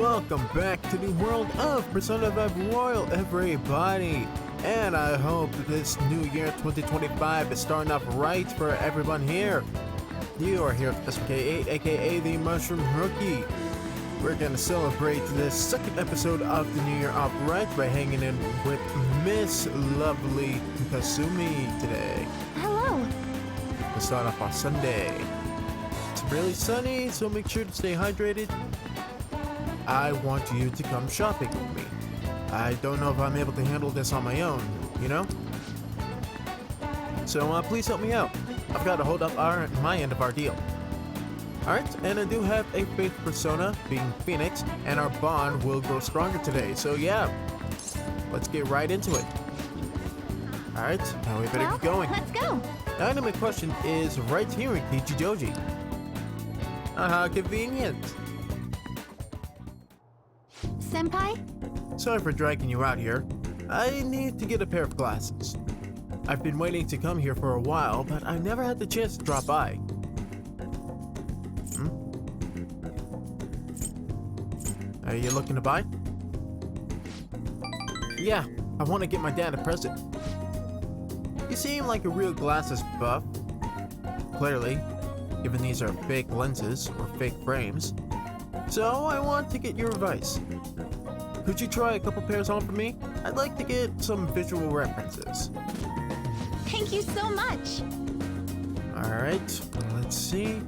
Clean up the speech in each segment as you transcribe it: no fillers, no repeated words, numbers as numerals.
Welcome back to the world of Persona 5 Royal, everybody! And I hope this new year 2025 is starting off right for everyone here. You are here with Yusuke, aka the Mushroom Rookie. We're gonna celebrate this second episode of the new year off right by hanging in with Miss Lovely Kasumi today. Hello. To start off on Sunday. It's really sunny, so make sure to stay hydrated. I want you to come shopping with me. I don't know if I'm able to handle this on my own, you know? So please help me out. I've got to hold up my end of our deal. Alright, and I do have a faith persona, being Phoenix, and our bond will grow stronger today. So yeah, let's get right into it. Alright, now we better get going. Let's go. The item in question is right here in Kichijoji. How convenient. Senpai? Sorry for dragging you out here. I need to get a pair of glasses. I've been waiting to come here for a while, but I never had the chance to drop by. Are you looking to buy? Yeah, I want to get my dad a present. You seem like a real glasses buff. Clearly, given these are fake lenses or fake frames. So I want to get your advice. Could you try a couple pairs on for me? I'd like to get some visual references. Thank you so much. Alright, let's see.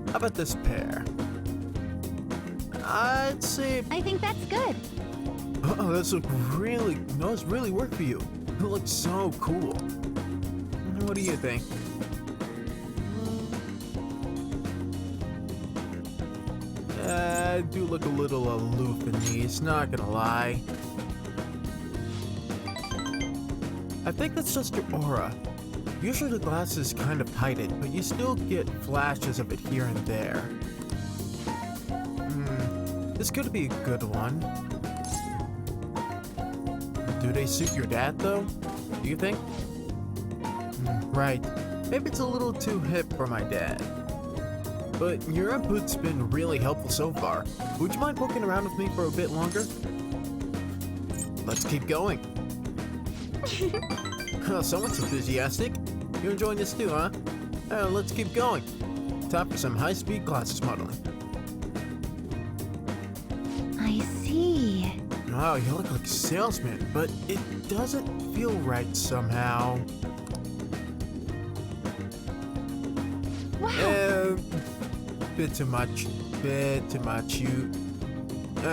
How about this pair? I'd say... I think that's good. Oh, those really work for you. It looks so cool. What do you think? I do look a little aloof in these, not gonna lie. I think that's just your aura. Usually the glasses kind of hide it, but you still get flashes of it here and there. This could be a good one. Do they suit your dad though? Do you think? Right. Maybe it's a little too hip for my dad. But your input's been really helpful so far. Would you mind poking around with me for a bit longer? Let's keep going. Someone's enthusiastic. You enjoying this too, huh? Let's keep going. Time for some high-speed glasses modeling. I see. Wow, you look like a salesman, but it doesn't feel right somehow. Wow. Bit too much. You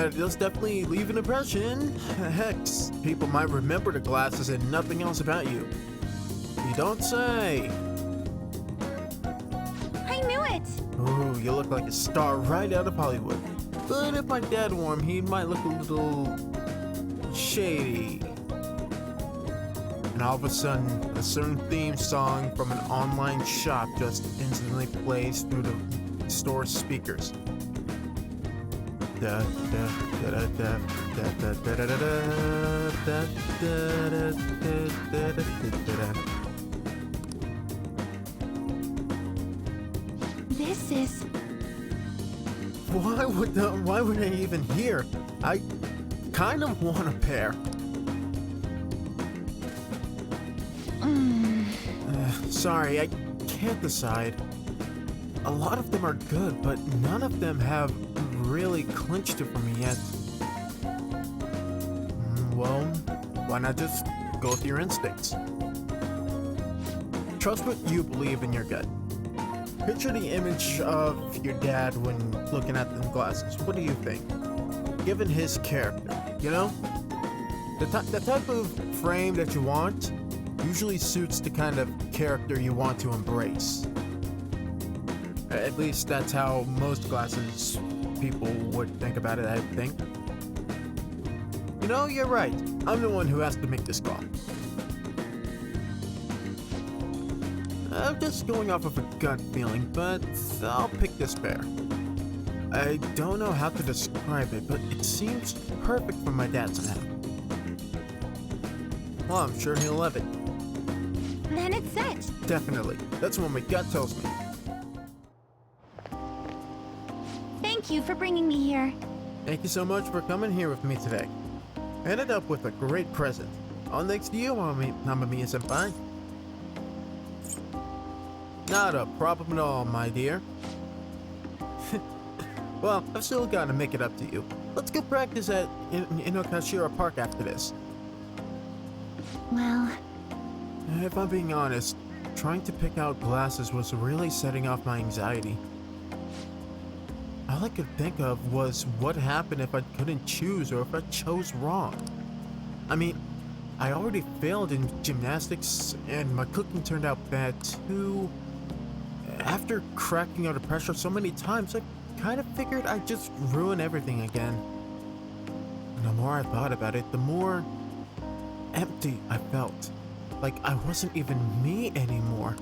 those definitely leave an impression. Heck, people might remember the glasses and nothing else about you. You don't say. I knew it. Ooh, you look like a star right out of Hollywood. But if my dad wore him, he might look a little shady. And all of a sudden, a certain theme song from an online shop just instantly plays through the store's speakers. This is... Why would I even hear? I kind of want a pair. Sorry, I can't decide. A lot of them are good, but none of them have really clinched it for me yet. Well, why not just go with your instincts? Trust what you believe in your gut. Picture the image of your dad when looking at the glasses. What do you think? Given his character, you know? The type of frame that you want usually suits the kind of character you want to embrace. At least that's how most glasses people would think about it, I think. You know, you're right. I'm the one who has to make this call. I'm just going off of a gut feeling, but I'll pick this pair. I don't know how to describe it, but it seems perfect for my dad somehow. Well, I'm sure he'll love it. Then it's set. Definitely. That's what my gut tells me. Thank you for bringing me here. Thank you so much for coming here with me today. I ended up with a great present. All thanks to you, Mamamiya-senpai. Not a problem at all, my dear. Well, I've still got to make it up to you. Let's go practice at Inokashira Park after this. Well, If I'm being honest, trying to pick out glasses was really setting off my anxiety. All I could think of was what happened if I couldn't choose or if I chose wrong. I mean, I already failed in gymnastics and my cooking turned out bad too. After cracking under pressure so many times, I kind of figured I'd just ruin everything again. And the more I thought about it, the more empty I felt. Like I wasn't even me anymore.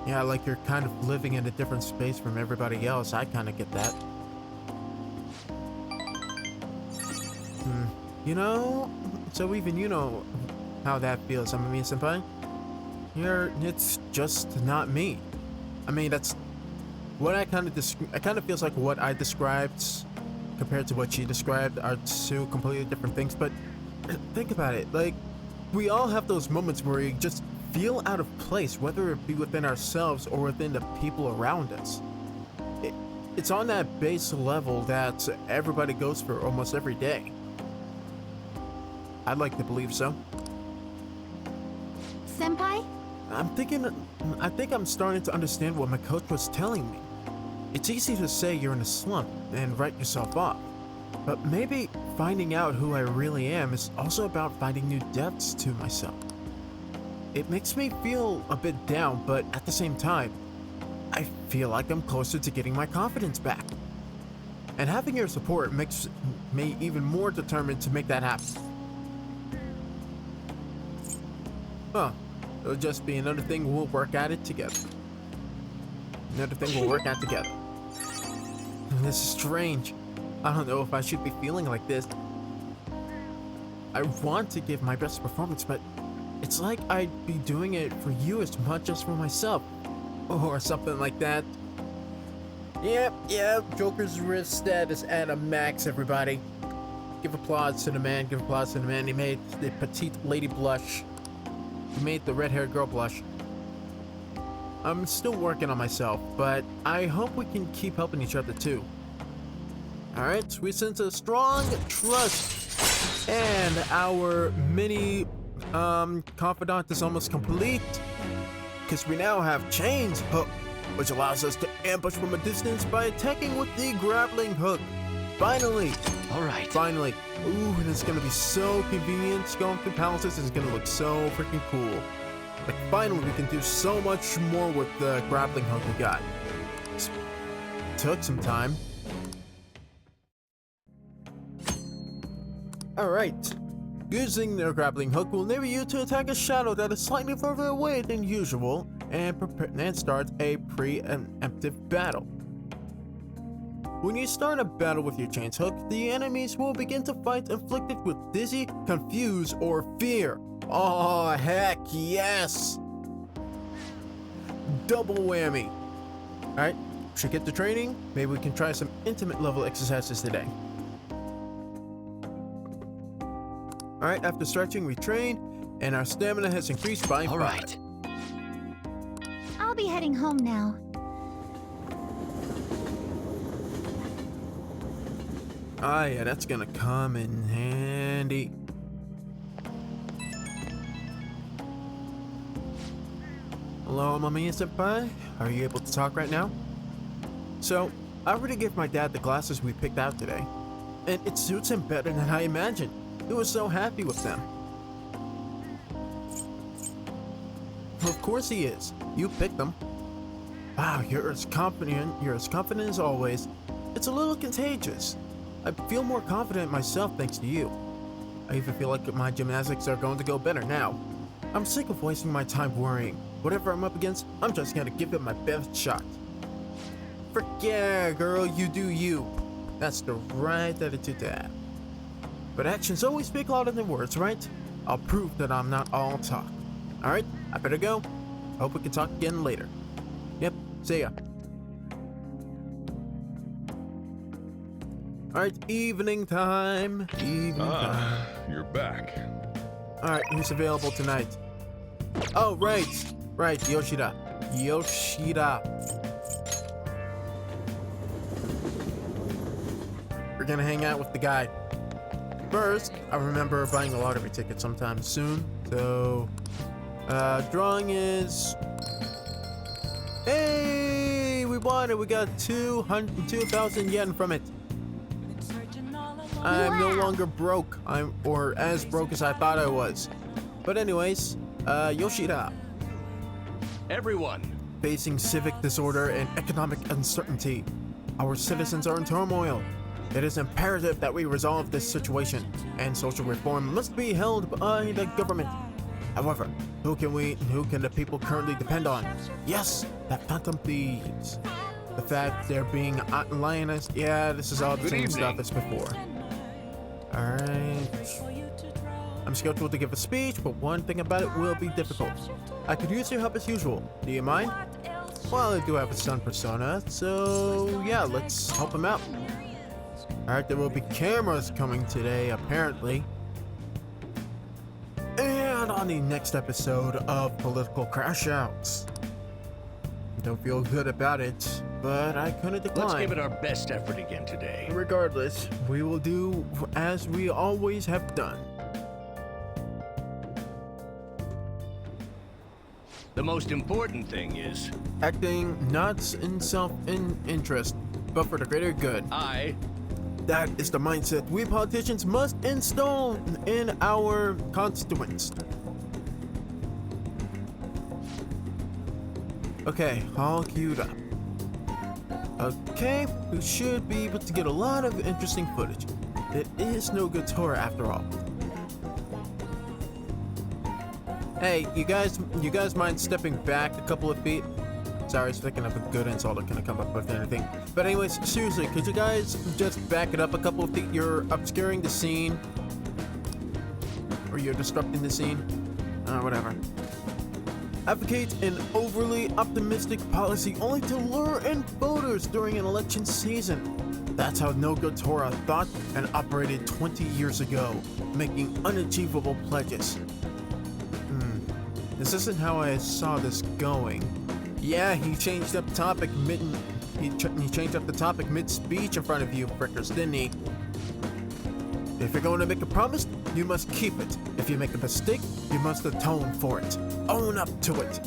Yeah, like you're kind of living in a different space from everybody else. I kind of get that. You know, so even you know how that feels, Amamiya-senpai. It's just not me. I mean, that's what I kind of feels like what I described compared to what she described are two completely different things. But think about it, like we all have those moments where we just feel out of place, whether it be within ourselves or within the people around us. It's on that base level that everybody goes for almost every day. I'd like to believe so. Senpai? I think I'm starting to understand what my coach was telling me. It's easy to say you're in a slump and write yourself off, but maybe finding out who I really am is also about finding new depths to myself. It makes me feel a bit down, but at the same time, I feel like I'm closer to getting my confidence back. And having your support makes me even more determined to make that happen. Huh. It'll just be another thing we'll work at it together. Another thing we'll work at together. This is strange. I don't know if I should be feeling like this. I want to give my best performance, but it's like I'd be doing it for you as much as for myself. Or something like that. Yep, Joker's wrist status at a max, everybody. Give applause to the man, give applause to the man. He made the petite lady blush. He made the red-haired girl blush. I'm still working on myself, but I hope we can keep helping each other too. Alright, we sense a strong trust. And our mini confidant is almost complete. Because we now have Chain's Hook, which allows us to ambush from a distance by attacking with the grappling hook. Finally! Alright. Finally. Ooh, and it's gonna be so convenient. Going through palaces is gonna look so freaking cool. Like, finally, we can do so much more with the grappling hook we got. Took some time. Alright. Using the grappling hook will enable you to attack a shadow that is slightly further away than usual and start a preemptive battle. When you start a battle with your Chain's Hook, the enemies will begin to fight inflicted with dizzy, confuse, or fear. Oh, heck yes! Double whammy. Alright, should get to training. Maybe we can try some intimate level exercises today. Alright, after stretching, we train, and our stamina has increased by 5. Alright. I'll be heading home now. Ah, yeah, that's gonna come in handy. Hello, Mamamiya-senpai? Are you able to talk right now? So, I already gave my dad the glasses we picked out today, and it suits him better than I imagined. He was so happy with them. Of course he is. You picked them. Wow, you're as confident as always. It's a little contagious. I feel more confident myself thanks to you. I even feel like my gymnastics are going to go better now. I'm sick of wasting my time worrying. Whatever I'm up against, I'm just gonna give it my best shot. Frick yeah, girl, you do you. That's the right attitude to have. But actions always speak louder than words, right? I'll prove that I'm not all talk. Alright, I better go. Hope we can talk again later. Yep, See ya. Alright, evening time. Evening time. You're back. Alright, who's available tonight? Oh, right. Right, Yoshida. Yoshida. We're gonna hang out with the guy. First, I remember buying a lottery ticket sometime soon. So, drawing is... Hey! We won it! We got 2,000 yen from it. I'm no longer broke. Or as broke as I thought I was. But anyways, Yoshida. Everyone. Facing civic disorder and economic uncertainty, our citizens are in turmoil. It is imperative that we resolve this situation, and social reform must be held by the government. However, who can the people currently depend on? Yes, the phantom thieves. The fact they're being lionized, yeah, this is all the same stuff as before. Alright. I'm scheduled to give a speech, but one thing about it will be difficult. I could use your help as usual. Do you mind? Well, I do have a son persona, so yeah, let's help him out. Alright, there will be cameras coming today, apparently. And on the next episode of Political Crash Outs. Don't feel good about it, but I couldn't decline. Let's give it our best effort again today. Regardless, we will do as we always have done. The most important thing is... Acting not in self-interest, but for the greater good. That is the mindset we politicians must instill in our constituents. Okay, all queued up. Okay, we should be able to get a lot of interesting footage. It is no good tour after all. Hey, you guys mind stepping back a couple of feet? Sorry, I was thinking of a good insult. I couldn't come up with anything. But anyways, seriously, could you guys just back it up a couple of feet? You're obscuring the scene. Or you're disrupting the scene. Whatever. Advocate an overly optimistic policy only to lure in voters during an election season. That's how No Good Torah thought and operated 20 years ago, making unachievable pledges. This isn't how I saw this going. Yeah, he changed up topic he changed up the topic mid-speech in front of you frickers, didn't he? If you're going to make a promise, you must keep it. If you make a mistake, you must atone for it. Own up to it.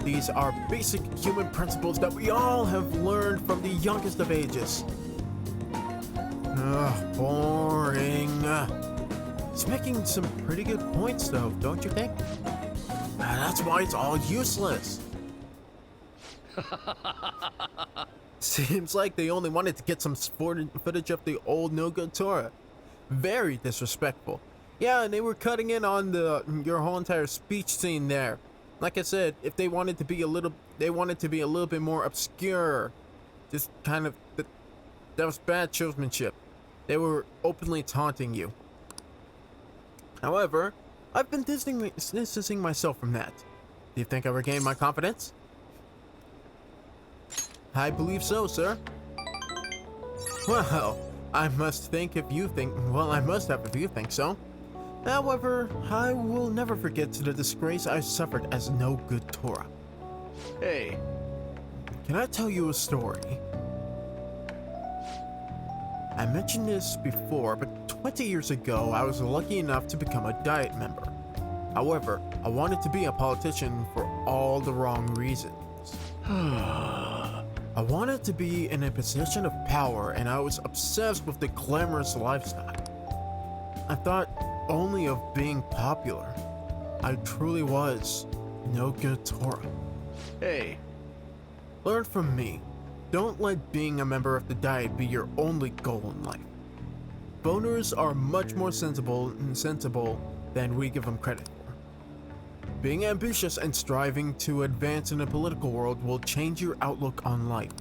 These are basic human principles that we all have learned from the youngest of ages. Ugh, boring. He's making some pretty good points though, don't you think? That's why it's all useless. Seems like they only wanted to get some footage of the old No Good Torah. Very disrespectful. Yeah, and they were cutting in on your whole entire speech scene there. Like I said, if they wanted to be a little bit more obscure. Just kind of that was bad showmanship. They were openly taunting you. However, I've been distancing myself from that. Do you think I regained my confidence? I believe so, sir. Well, I must have if you think so. However, I will never forget the disgrace I suffered as No Good Torah. Hey. Can I tell you a story? I mentioned this before, but 20 years ago, I was lucky enough to become a Diet member. However, I wanted to be a politician for all the wrong reasons. I wanted to be in a position of power, and I was obsessed with the glamorous lifestyle. I thought only of being popular. I truly was No Good Torah. Hey. Learn from me. Don't let being a member of the Diet be your only goal in life. Voters are much more sensible than we give them credit for. Being ambitious and striving to advance in the political world will change your outlook on life.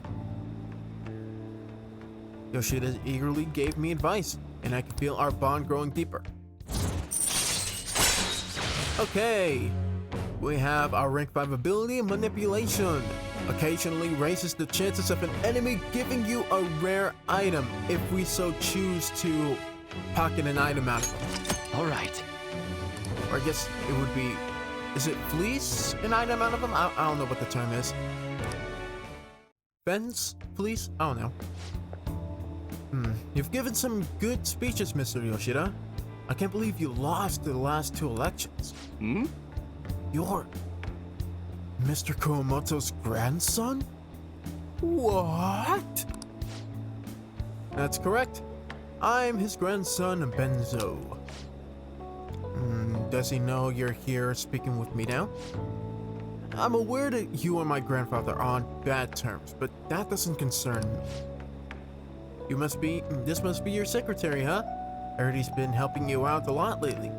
Yoshida eagerly gave me advice, and I could feel our bond growing deeper. Okay, we have our rank 5 ability, Manipulation. occasionally raises the chances of an enemy giving you a rare item if we so choose to pocket an item out of them. All right. Or I guess it would be, is it fleece an item out of them? I don't know what the term is. Fence? Fleece? I don't know. You've given some good speeches, Mr. Yoshida. I can't believe you lost the last 2 elections. You're Mr. Kumamoto's grandson? What? That's correct. I'm his grandson, Benzo. Does he know you're here speaking with me now? I'm aware that you and my grandfather are on bad terms, but that doesn't concern me. This must be your secretary, huh? I heard he's been helping you out a lot lately.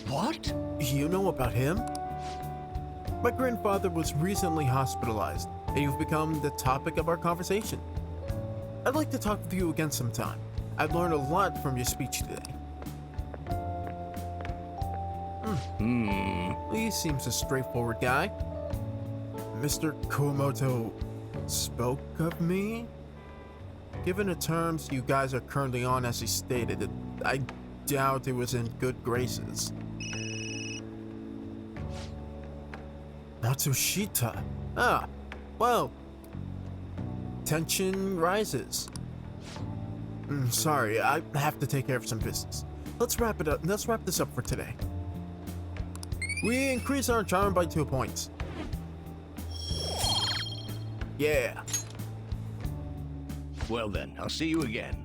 What? You know about him? My grandfather was recently hospitalized, and you've become the topic of our conversation. I'd like to talk with you again sometime. I've learned a lot from your speech today. He seems a straightforward guy. Mr. Kumamoto spoke of me? Given the terms you guys are currently on, as he stated, I doubt it was in good graces. Matsushita. Well, tension rises. Sorry, I have to take care of some business. Let's wrap it up. Let's wrap this up for today. We increase our charm by 2 points. Yeah. Well then, I'll see you again.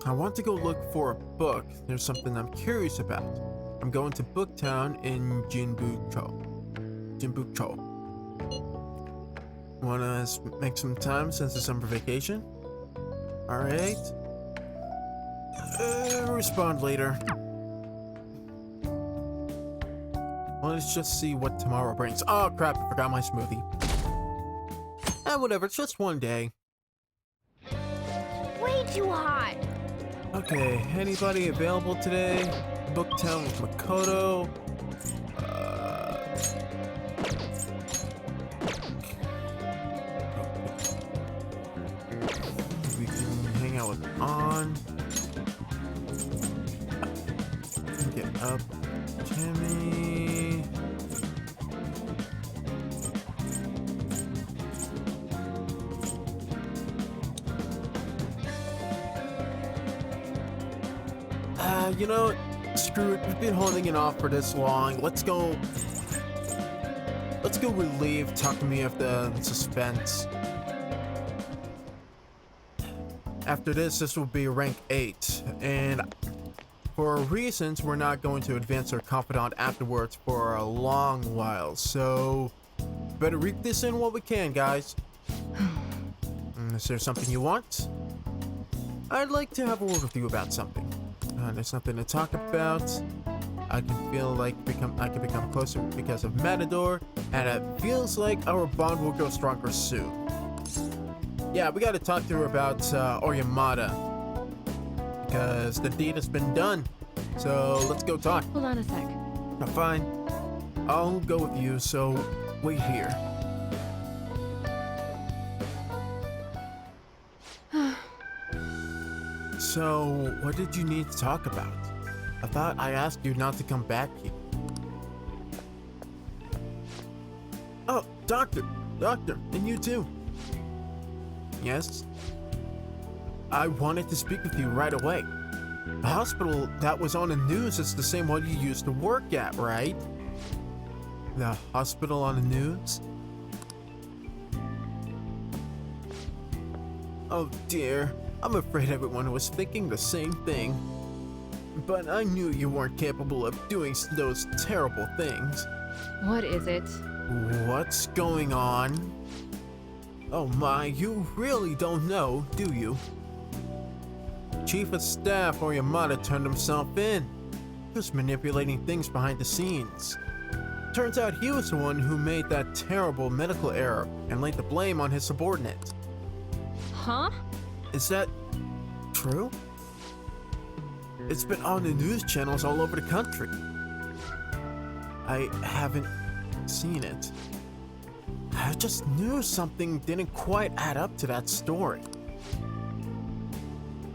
I want to go look for a book. There's something I'm curious about. I'm going to Booktown in Jinbucho. Wanna make some time since the summer vacation? Alright. Respond later. Well, let's just see what tomorrow brings. Oh crap, I forgot my smoothie. Whatever, it's just one day. Way too hot. Okay, anybody available today? Booktown with Makoto. We can hang out with On. Get up, Timmy. You know, screw it. We've been holding it off for this long. Let's go relieve Takumi of the suspense. After this will be rank 8, and for reasons, we're not going to advance our confidant afterwards for a long while, so better reap this in while we can, guys. Is there something you want? I'd like to have a word with you about something. There's something to talk about. I can feel like I can become closer because of Matador, and it feels like our bond will grow stronger soon. Yeah, we gotta talk to her about Oyamada, because the deed has been done. So let's go talk. Hold on a sec. Fine. I'll go with you, so wait here. So, what did you need to talk about? I thought I asked you not to come back here. Oh, Doctor, and you too. Yes? I wanted to speak with you right away. The hospital that was on the news is the same one you used to work at, right? The hospital on the news? Oh dear, I'm afraid everyone was thinking the same thing. But I knew you weren't capable of doing those terrible things. What is it? What's going on? Oh my, you really don't know, do you? Chief of Staff Oyamada turned himself in. He was manipulating things behind the scenes. Turns out he was the one who made that terrible medical error and laid the blame on his subordinate. Huh? Is that true? It's been on the news channels all over the country. I haven't seen it. I just knew something didn't quite add up to that story.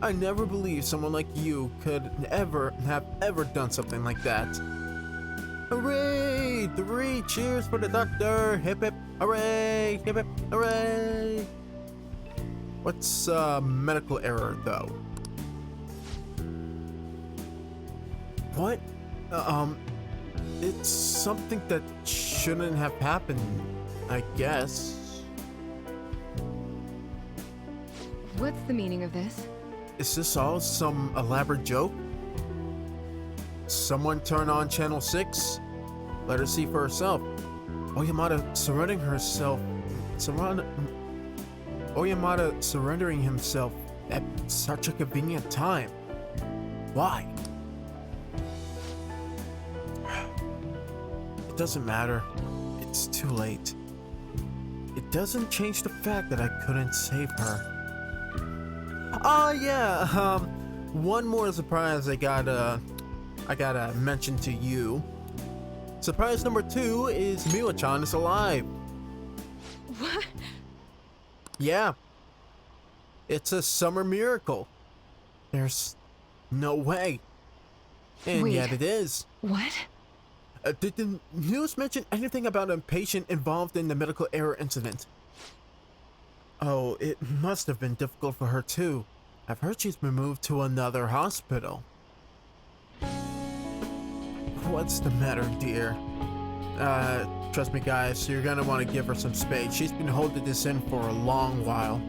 I never believed someone like you could have ever done something like that. Hooray! 3 cheers for the doctor! Hip hip! Hooray! Hip hip! Hooray! What's medical error though? What? It's something that shouldn't have happened, I guess. What's the meaning of this? Is this all some elaborate joke? Someone turn on channel 6? Let her see for herself. Oyamada surrendering himself at such a convenient time. Why? It doesn't matter. It's too late. It doesn't change the fact that I couldn't save her. Oh yeah, one more surprise I gotta mention to you. Surprise number 2 is Miwa-chan is alive. What? Yeah. It's a summer miracle. There's no way. And Wait. yet it is. What? Did the news mention anything about a patient involved in the medical error incident? Oh, it must have been difficult for her too. I've heard she's been moved to another hospital. What's the matter, dear? Trust me guys, you're gonna want to give her some space. She's been holding this in for a long while.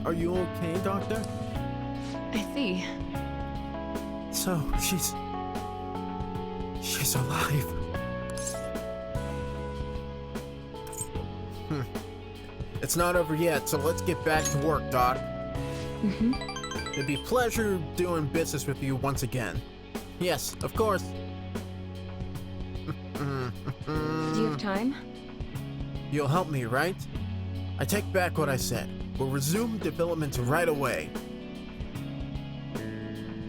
Are you okay, doctor? I see. So, she's alive. It's not over yet, so let's get back to work, Doc. It'd be a pleasure doing business with you once again. Yes, of course. Do you have time? You'll help me, right? I take back what I said. We'll resume development right away.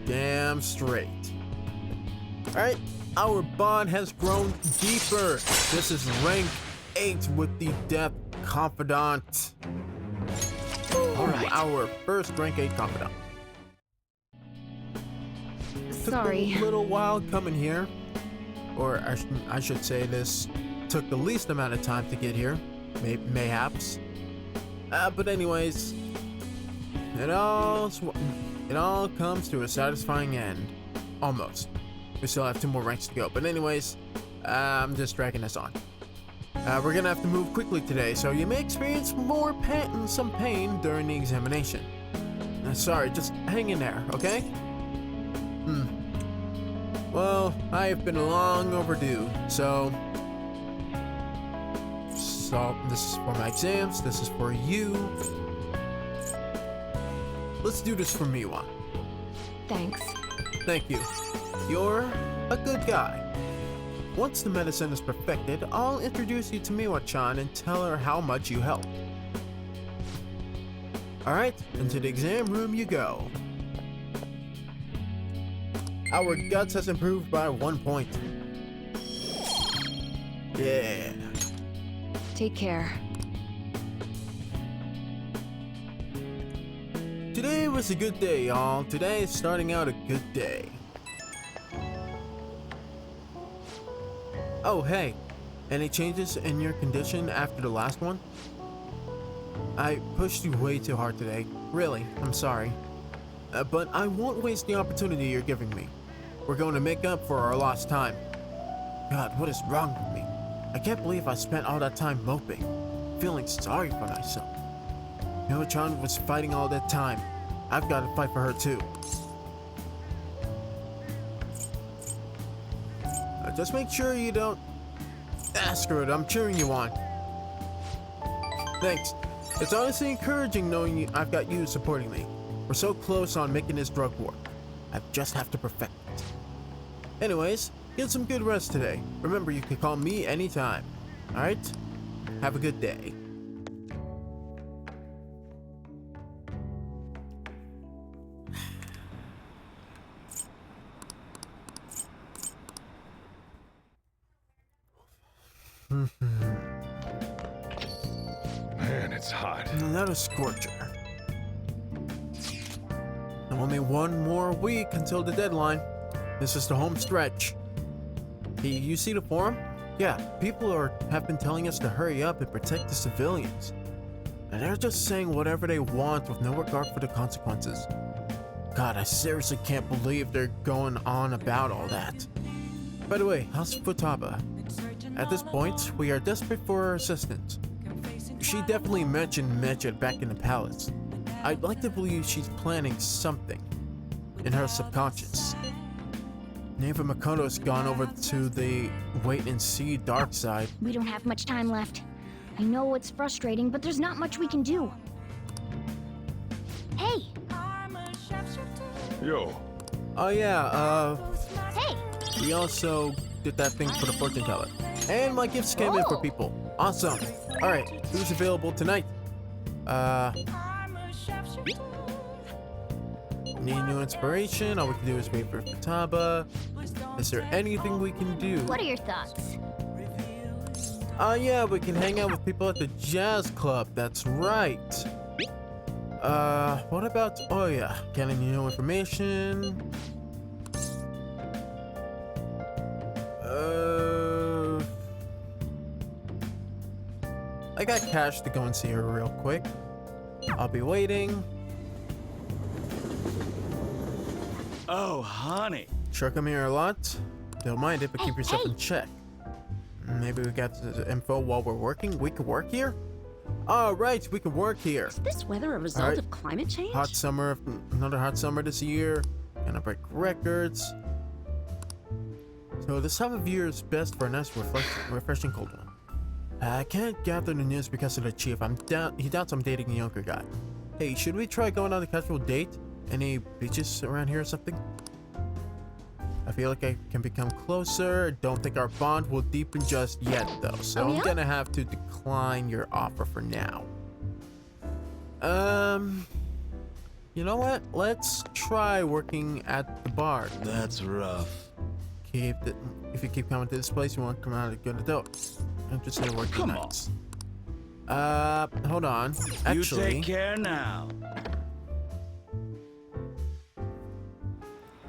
Damn straight. Alright, our bond has grown deeper. This is rank 8 with the Death Confidant. Alright. Our first rank 8 confidant. Sorry. Took a little while coming here. Or I should say this took the least amount of time to get here. Mayhaps. But anyways, it all comes to a satisfying end. Almost. We still have 2 more ranks to go. But anyways, I'm just dragging this on. We're gonna have to move quickly today, so you may experience some pain during the examination. Sorry, just hang in there, okay? Well, I've been long overdue, so this is for my exams, this is for you. Let's do this for Miwa. Thanks. Thank you. You're a good guy. Once the medicine is perfected, I'll introduce you to Miwa-chan and tell her how much you helped. Alright, into the exam room you go. Our guts has improved by 1 point. Yeah. Take care. Today was a good day, y'all. Today is starting out a good day. Oh, hey. Any changes in your condition after the last one? I pushed you way too hard today. Really, I'm sorry. But I won't waste the opportunity you're giving me. We're going to make up for our lost time. God, what is wrong with me? I can't believe I spent all that time moping, feeling sorry for myself. Miwa-chan was fighting all that time. I've got to fight for her too. Just make sure you don't... screw it, I'm cheering you on. Thanks. It's honestly encouraging knowing I've got you supporting me. We're so close on making this drug work. I just have to perfect it. Anyways, get some good rest today. Remember, you can call me anytime. Alright? Have a good day. Man, it's hot. Not a scorcher. Only one more week until the deadline. This is the home stretch. Hey, you see the forum? Yeah, people have been telling us to hurry up and protect the civilians. And they're just saying whatever they want with no regard for the consequences. God, I seriously can't believe they're going on about all that. By the way, how's Futaba? At this point, we are desperate for her assistance. She definitely mentioned Mechit back in the palace. I'd like to believe she's planning something in her subconscious. Neva Makoto's gone over to the wait-and-see dark side. We don't have much time left. I know it's frustrating, but there's not much we can do. Hey! Yo, Oh yeah, Hey! we also did that thing for the fortune teller. And my gifts came in for people. Awesome. Alright, who's available tonight? Need new inspiration? All we can do is wait for Futaba. Is there anything we can do? What are your thoughts? Yeah, we can hang out with people at the jazz club. That's right. What about... Oh yeah, getting new information. I got cash to go and see her real quick. I'll be waiting. Oh, honey. Sure come here a lot. Don't mind it, but keep yourself in check. Maybe we got the info while we're working. We can work here? All right, we can work here. Is this weather a result Alright. of climate change? Hot summer, another hot summer this year. Gonna break records. So this time of year is best for a nice refreshing cold one. I can't gather the news because of the chief. He doubts I'm dating a younger guy. Hey, should we try going on a casual date? Any beaches around here or something? I feel like I can become closer. Don't think our bond will deepen just yet, though. So Oh, I'm yeah? gonna have to decline your offer for now. You know what? Let's try working at the bar. That's rough. If you keep coming to this place, you won't come out a good adult. I'm just gonna work the Come on. nights. Hold on. You Actually, take care now.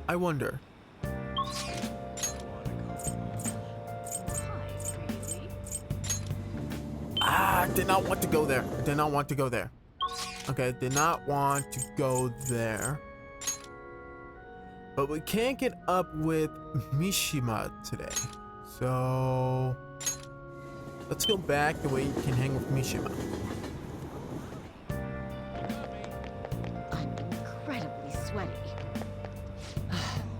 I wonder. Did not want to go there. Did not want to go there. Okay, did not want to go there. But we can't get up with Mishima today. So let's go back the way you can hang with Mishima. I'm incredibly sweaty.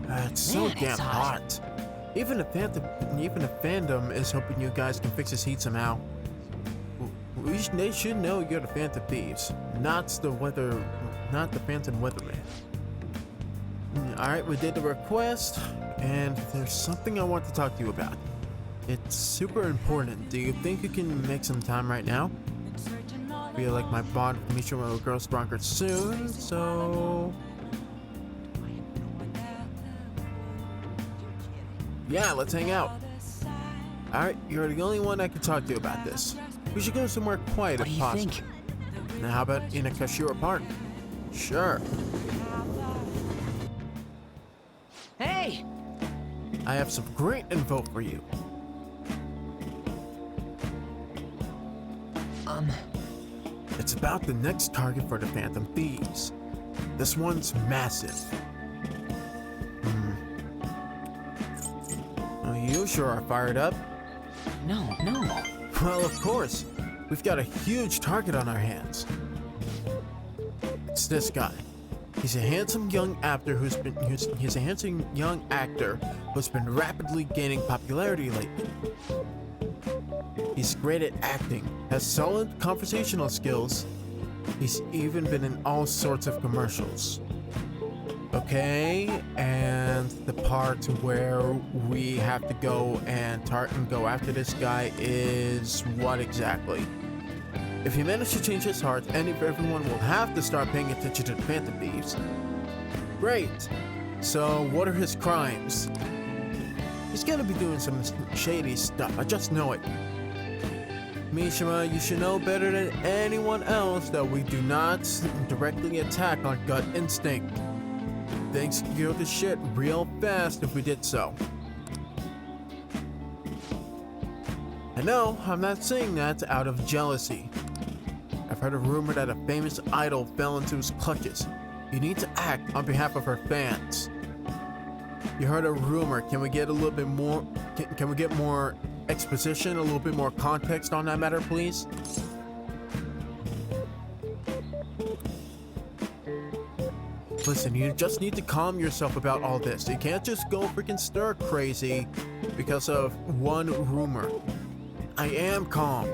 It's so Man, it's damn hot. hot. Even the fandom is hoping you guys can fix this heat somehow. They should know you're the Phantom Thieves, not the Phantom Weatherman. Alright, we did the request, and there's something I want to talk to you about. It's super important. Do you think you can make some time right now? I feel like my bond with Mishima will grow stronger soon, so... Yeah, let's hang out. Alright, you're the only one I can talk to about this. We should go somewhere quiet What if do you possible. think? Now how about in a Kashira Park? Sure. Hey! I have some great info for you. It's about the next target for the Phantom Thieves. This one's massive. Oh, you sure are fired up. No. Well, of course. We've got a huge target on our hands. It's this guy. He's a handsome young actor who's been rapidly gaining popularity lately. He's great at acting, has solid conversational skills. He's even been in all sorts of commercials. Okay, and the part where we have to go and go after this guy is what exactly? If he managed to change his heart, everyone will have to start paying attention to the Phantom Thieves. Great. So what are his crimes? He's gonna be doing some shady stuff. I just know it. Mishima, you should know better than anyone else that we do not directly attack on gut instinct. Things could go to shit real fast if we did so. And no, I'm not saying that out of jealousy. I've heard a rumor that a famous idol fell into his clutches. You need to act on behalf of her fans. You heard a rumor. Can we get a little bit more? Can we get more exposition, a little bit more context on that matter, please? Listen, you just need to calm yourself about all this. You can't just go freaking stir crazy because of one rumor. I am calm.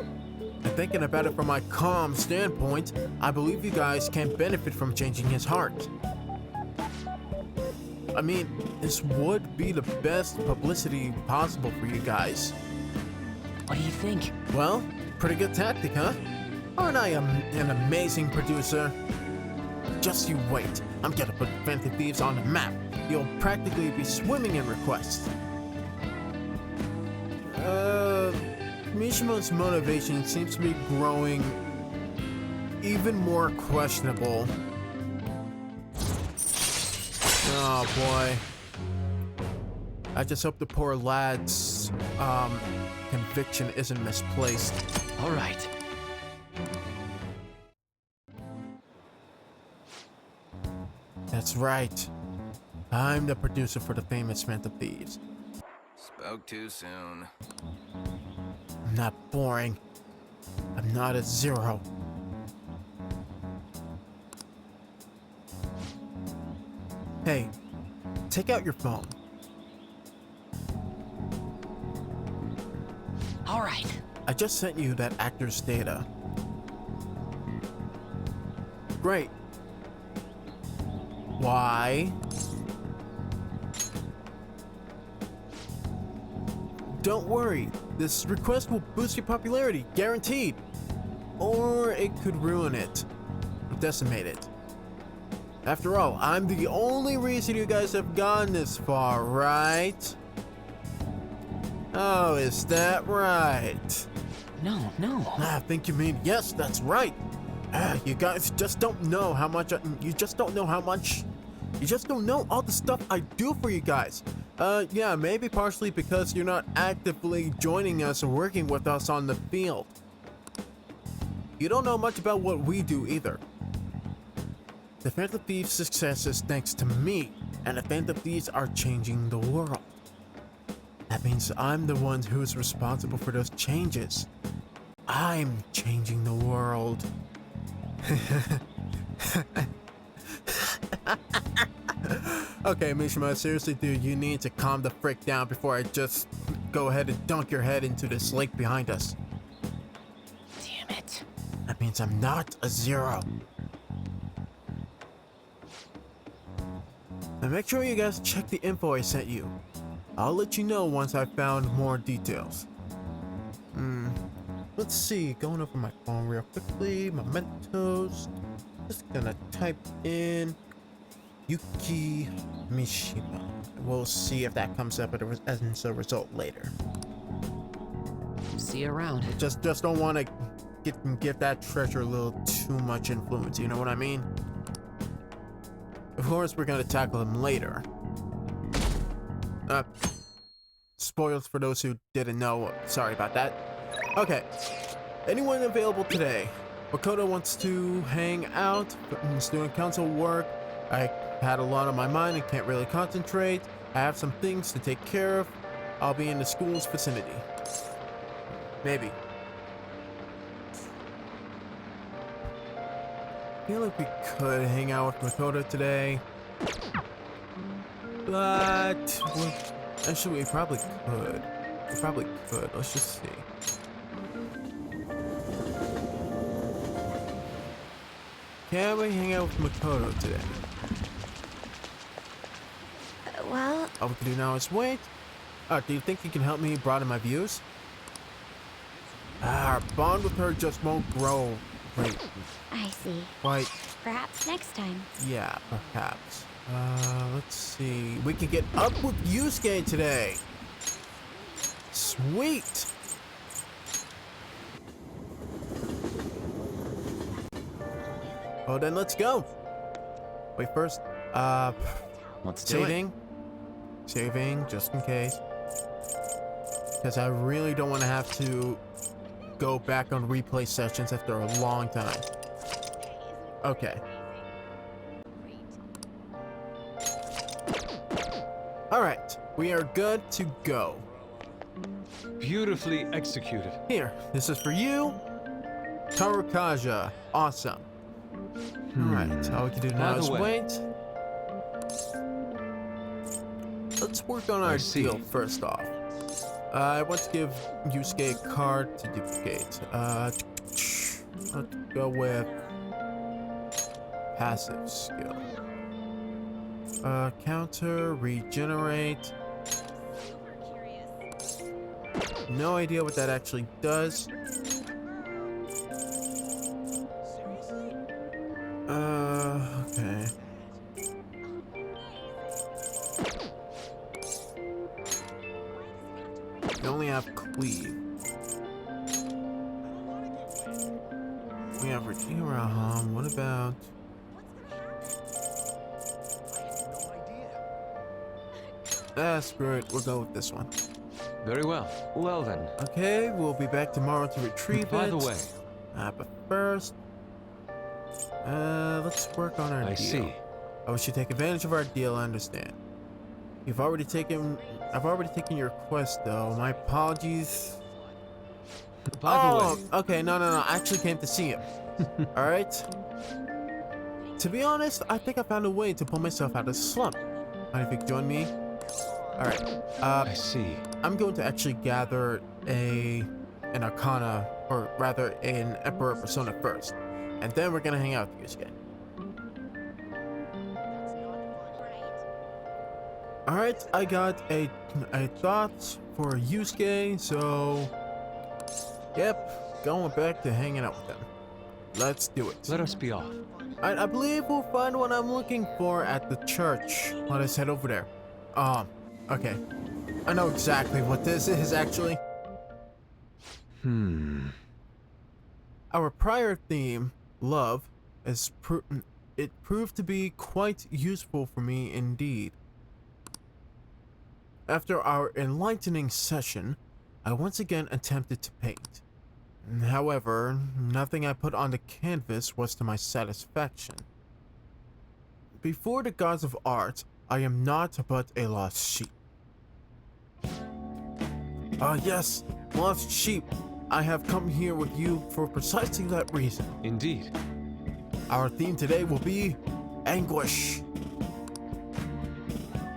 And thinking about it from my calm standpoint, I believe you guys can benefit from changing his heart. I mean, this would be the best publicity possible for you guys. What do you think? Well, pretty good tactic, huh? Aren't I an amazing producer? Just you wait. I'm gonna put Phantom Thieves on the map. You'll practically be swimming in requests. Mishima's motivation seems to be growing even more questionable. Oh boy. I just hope the poor lad's conviction isn't misplaced. All right. That's right. I'm the producer for the famous Phantom Thieves. Spoke too soon. I'm not boring. I'm not a zero. Hey, take out your phone. All right. I just sent you that actor's data. Great. Why? Don't worry, this request will boost your popularity, guaranteed. Or it could ruin it, or decimate it. After all, I'm the only reason you guys have gone this far, right? Oh, is that right? No. I think you mean yes, that's right. You guys just don't know how much, you just don't know all the stuff I do for you guys. Yeah, maybe partially because you're not actively joining us or working with us on the field. You don't know much about what we do either. The Phantom Thieves' success is thanks to me, and the Phantom Thieves are changing the world. That means I'm the one who's responsible for those changes. I'm changing the world. Okay, Mishima, seriously, dude, you need to calm the frick down before I just go ahead and dunk your head into this lake behind us. Damn it. That means I'm not a zero. And make sure you guys check the info I sent you. I'll let you know once I've found more details. Let's see, going over my phone real quickly, mementos. Just gonna type in Yuki Mishima. We'll see if that comes up as a result later. See you around. Just don't want to give that treasure a little too much influence, you know what I mean? Of course, we're gonna tackle him later. Spoilers for those who didn't know. Sorry about that. Okay. Anyone available today? Makoto wants to hang out. He's doing council work. I had a lot on my mind and can't really concentrate. I have some things to take care of. I'll be in the school's vicinity. Maybe. I feel like we could hang out with Makoto today. But actually, we probably could. Let's just see. Can we hang out with Makoto today? Well, All we can do now is wait. Do you think you can help me broaden my views? Our bond with her just won't grow. Wait, I see. wait. Perhaps next time. Yeah, perhaps. Let's see. We can get up with Yusuke today. Sweet. Well then, let's go. Wait, first, Let's do it. saving, just in case, because I really don't want to have to go back on replay sessions after a long time. Okay. All right, we are good to go. Beautifully executed. Here, this is for you, Tarukaja. Awesome. Alright, all we can do now the is way. wait. Let's work on our see. deal first off. I want to give Yusuke a card to duplicate. Let's go with passive skill. Counter, regenerate. No idea what that actually does. Okay. We only have cleave. We have Raham. What about? Screw it. We'll go with this one. Very well. Well then. Okay, we'll be back tomorrow to retrieve By it. the way, But first, let's work on our deal. I see. Oh, we should take advantage of our deal. I understand. I've already taken your quest, though. My apologies. By the way, okay. No. I actually came to see him. All right. To be honest, I think I found a way to pull myself out of the slump. Mind if you join me? All right. I see. I'm going to actually gather an Arcana, or rather an Emperor Persona first, and then we're gonna hang out with Yusuke. Alright, I got a thought for Yusuke, so yep, going back to hanging out with him. Let's do it. Let us be off. I believe we'll find what I'm looking for at the church. Let us head over there. Okay. I know exactly what this is, actually. Our prior theme, love, it proved to be quite useful for me indeed. After our enlightening session, I once again attempted to paint. However, nothing I put on the canvas was to my satisfaction. Before the gods of art, I am not but a lost sheep. Yes, lost sheep. I have come here with you for precisely that reason. Indeed. Our theme today will be anguish.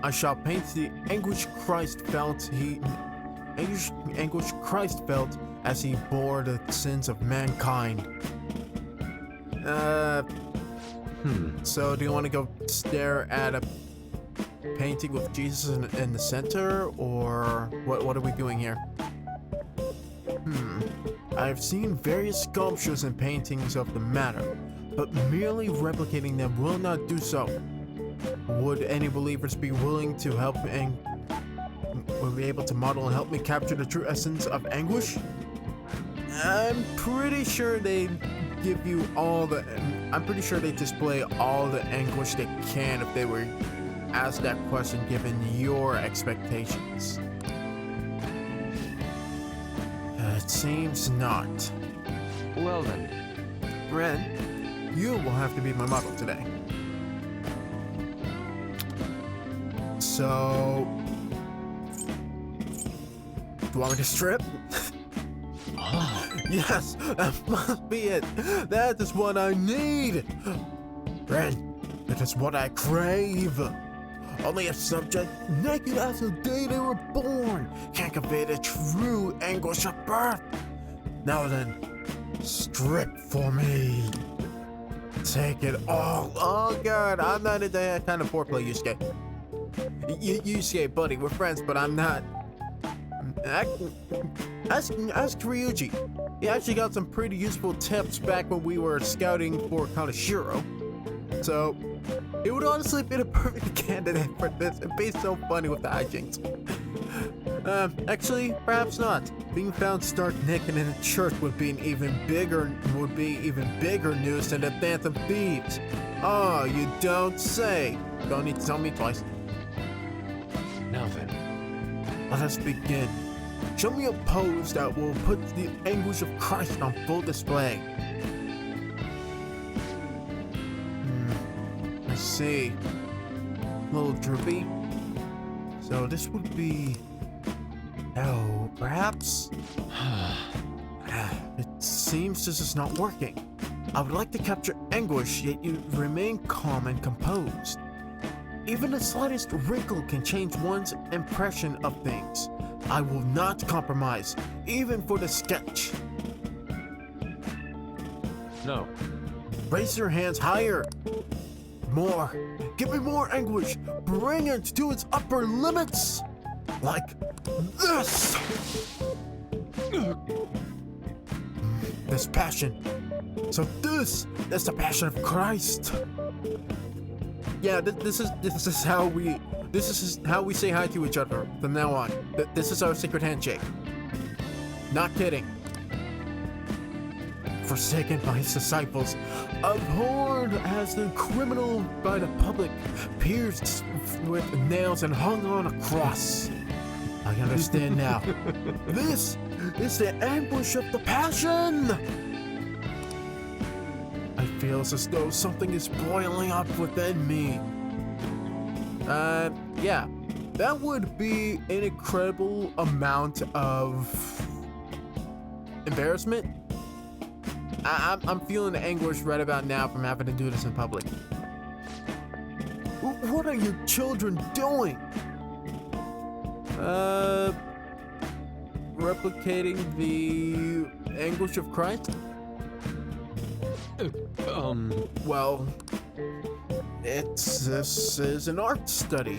I shall paint the anguish Christ felt as he bore the sins of mankind. So do you want to go stare at a painting with Jesus in the center, or what are we doing here? I've seen various sculptures and paintings of the matter, but merely replicating them will not do so. Would any believers be willing to help and will be able to model and help me capture the true essence of anguish? I'm pretty sure they give you I'm pretty sure they display all the anguish they can if they were asked that question given your expectations. It seems not. Well then. Ren, you will have to be my model today. So, do you want me to strip? Yes, that must be it. That is what I need. Ren, it is what I crave. Only a subject naked as the day they were born can convey the true anguish of birth. Now then, strip for me. Take it all. Oh god, I'm not into that kind of foreplay, Yusuke. Yusuke, buddy, we're friends, but I'm not. Ask Ryuji. He actually got some pretty useful tips back when we were scouting for Kaneshiro. So, it would honestly be the perfect candidate for this. It'd be so funny with the hijinks. Actually, perhaps not. Being found stark naked in a church would be even bigger news than the Phantom Thieves. Oh, you don't say. Don't need to tell me twice. Now then. Let us begin. Show me a pose that will put the anguish of Christ on full display. Let's see. A little droopy. So this would be... No, perhaps? It seems this is not working. I would like to capture anguish, yet you remain calm and composed. Even the slightest wrinkle can change one's impression of things. I will not compromise, even for the sketch. No. Raise your hands higher. More. Give me more anguish. Bring it to its upper limits. Like this. This passion. So this is the passion of Christ. Yeah, this is how we say hi to each other from now on. This is our secret handshake. Not kidding. Forsaken by his disciples, abhorred as the criminal by the public, pierced with nails and hung on a cross. I understand now. This is the anguish of the passion. I feel as though something is boiling up within me. Yeah, that would be an incredible amount of embarrassment. I'm feeling the anguish right about now from having to do this in public. What are you children doing? Replicating the anguish of Christ? Well, this is an art study.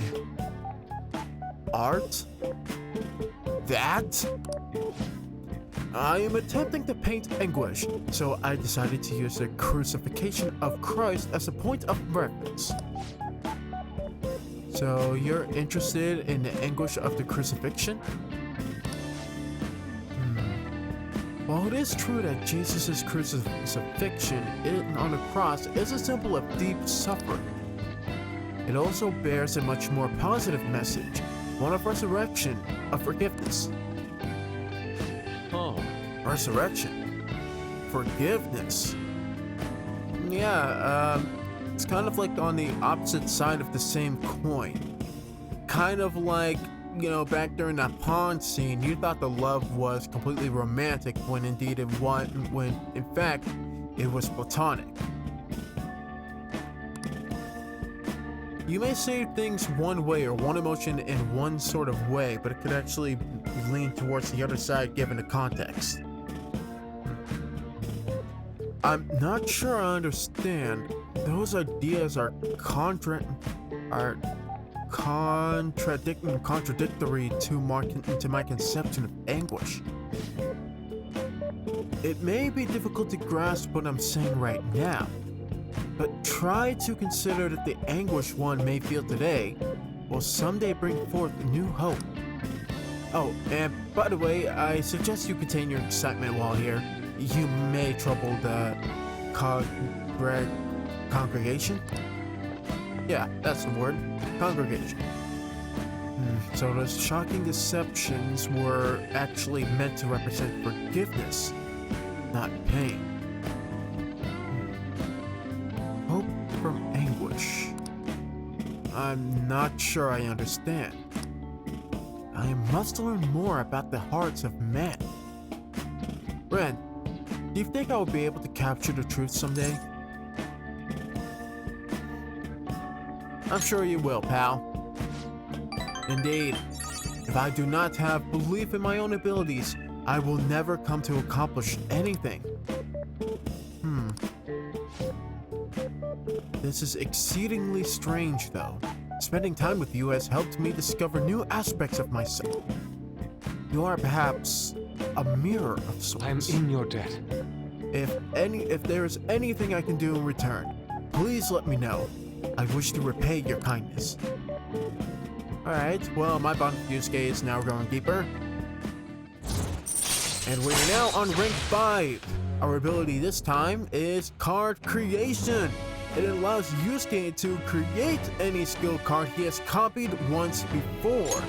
Art? That? I am attempting to paint anguish, so I decided to use the crucifixion of Christ as a point of reference. So you're interested in the anguish of the crucifixion? While it is true that Jesus' crucifixion on the cross is a symbol of deep suffering, it also bears a much more positive message, one of resurrection, of forgiveness. Oh. Resurrection. Forgiveness. Yeah, it's kind of like on the opposite side of the same coin. Kind of like, you know, back during that pond scene, you thought the love was completely romantic when indeed it was, when in fact it was platonic. You may say things one way or one emotion in one sort of way, but it could actually lean towards the other side given the context. I'm not sure I understand. Those ideas are contradictory to my conception of anguish. It may be difficult to grasp what I'm saying right now, but try to consider that the anguish one may feel today will someday bring forth new hope. Oh, and by the way, I suggest you contain your excitement while here. You may trouble the congregation. Yeah, that's the word. Congregation. So those shocking deceptions were actually meant to represent forgiveness, not pain. Hope from anguish. I'm not sure I understand. I must learn more about the hearts of men. Ren, do you think I will be able to capture the truth someday? I'm sure you will, pal. Indeed. If I do not have belief in my own abilities, I will never come to accomplish anything. This is exceedingly strange, though. Spending time with you has helped me discover new aspects of myself. You are perhaps a mirror of sorts. I am in your debt. If there is anything I can do in return, please let me know. I wish to repay your kindness. Alright, well, my bond with Yusuke is now going deeper. And we're now on rank 5. Our ability this time is card creation. It allows Yusuke to create any skill card he has copied once before.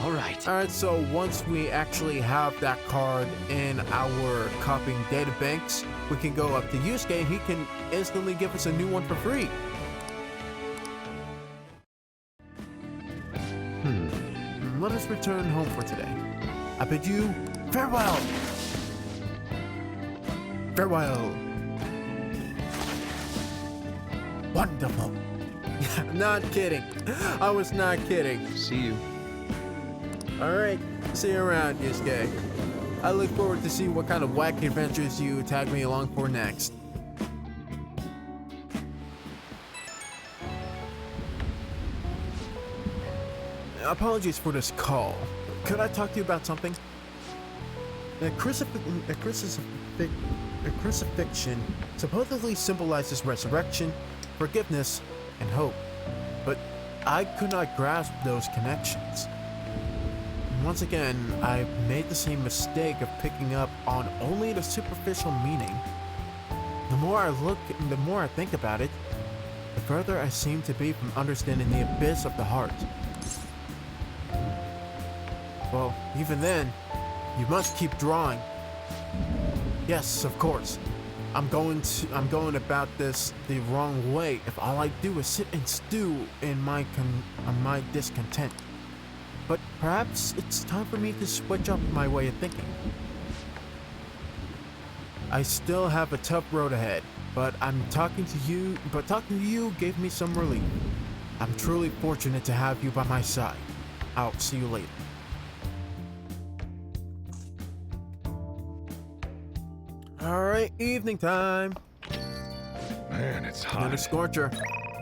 Alright, so once we actually have that card in our copying databanks, we can go up to Yusuke and he can instantly give us a new one for free. Let us return home for today. I bid you farewell. Farewell. Wonderful. Not kidding. I was not kidding. See you. Alright, see you around, Yusuke. I look forward to see what kind of wacky adventures you tag me along for next. Apologies for this call. Could I talk to you about something? A crucifixion supposedly symbolizes resurrection, forgiveness, and hope. But I could not grasp those connections. Once again, I made the same mistake of picking up on only the superficial meaning. The more I look and the more I think about it, the further I seem to be from understanding the abyss of the heart. Well, even then, you must keep drawing. Yes, of course. I'm going about this the wrong way if all I do is sit and stew in my discontent. But perhaps it's time for me to switch up my way of thinking. I still have a tough road ahead, but talking to you gave me some relief. I'm truly fortunate to have you by my side. I'll see you later. Alright, evening time. Man, it's hot. Another scorcher.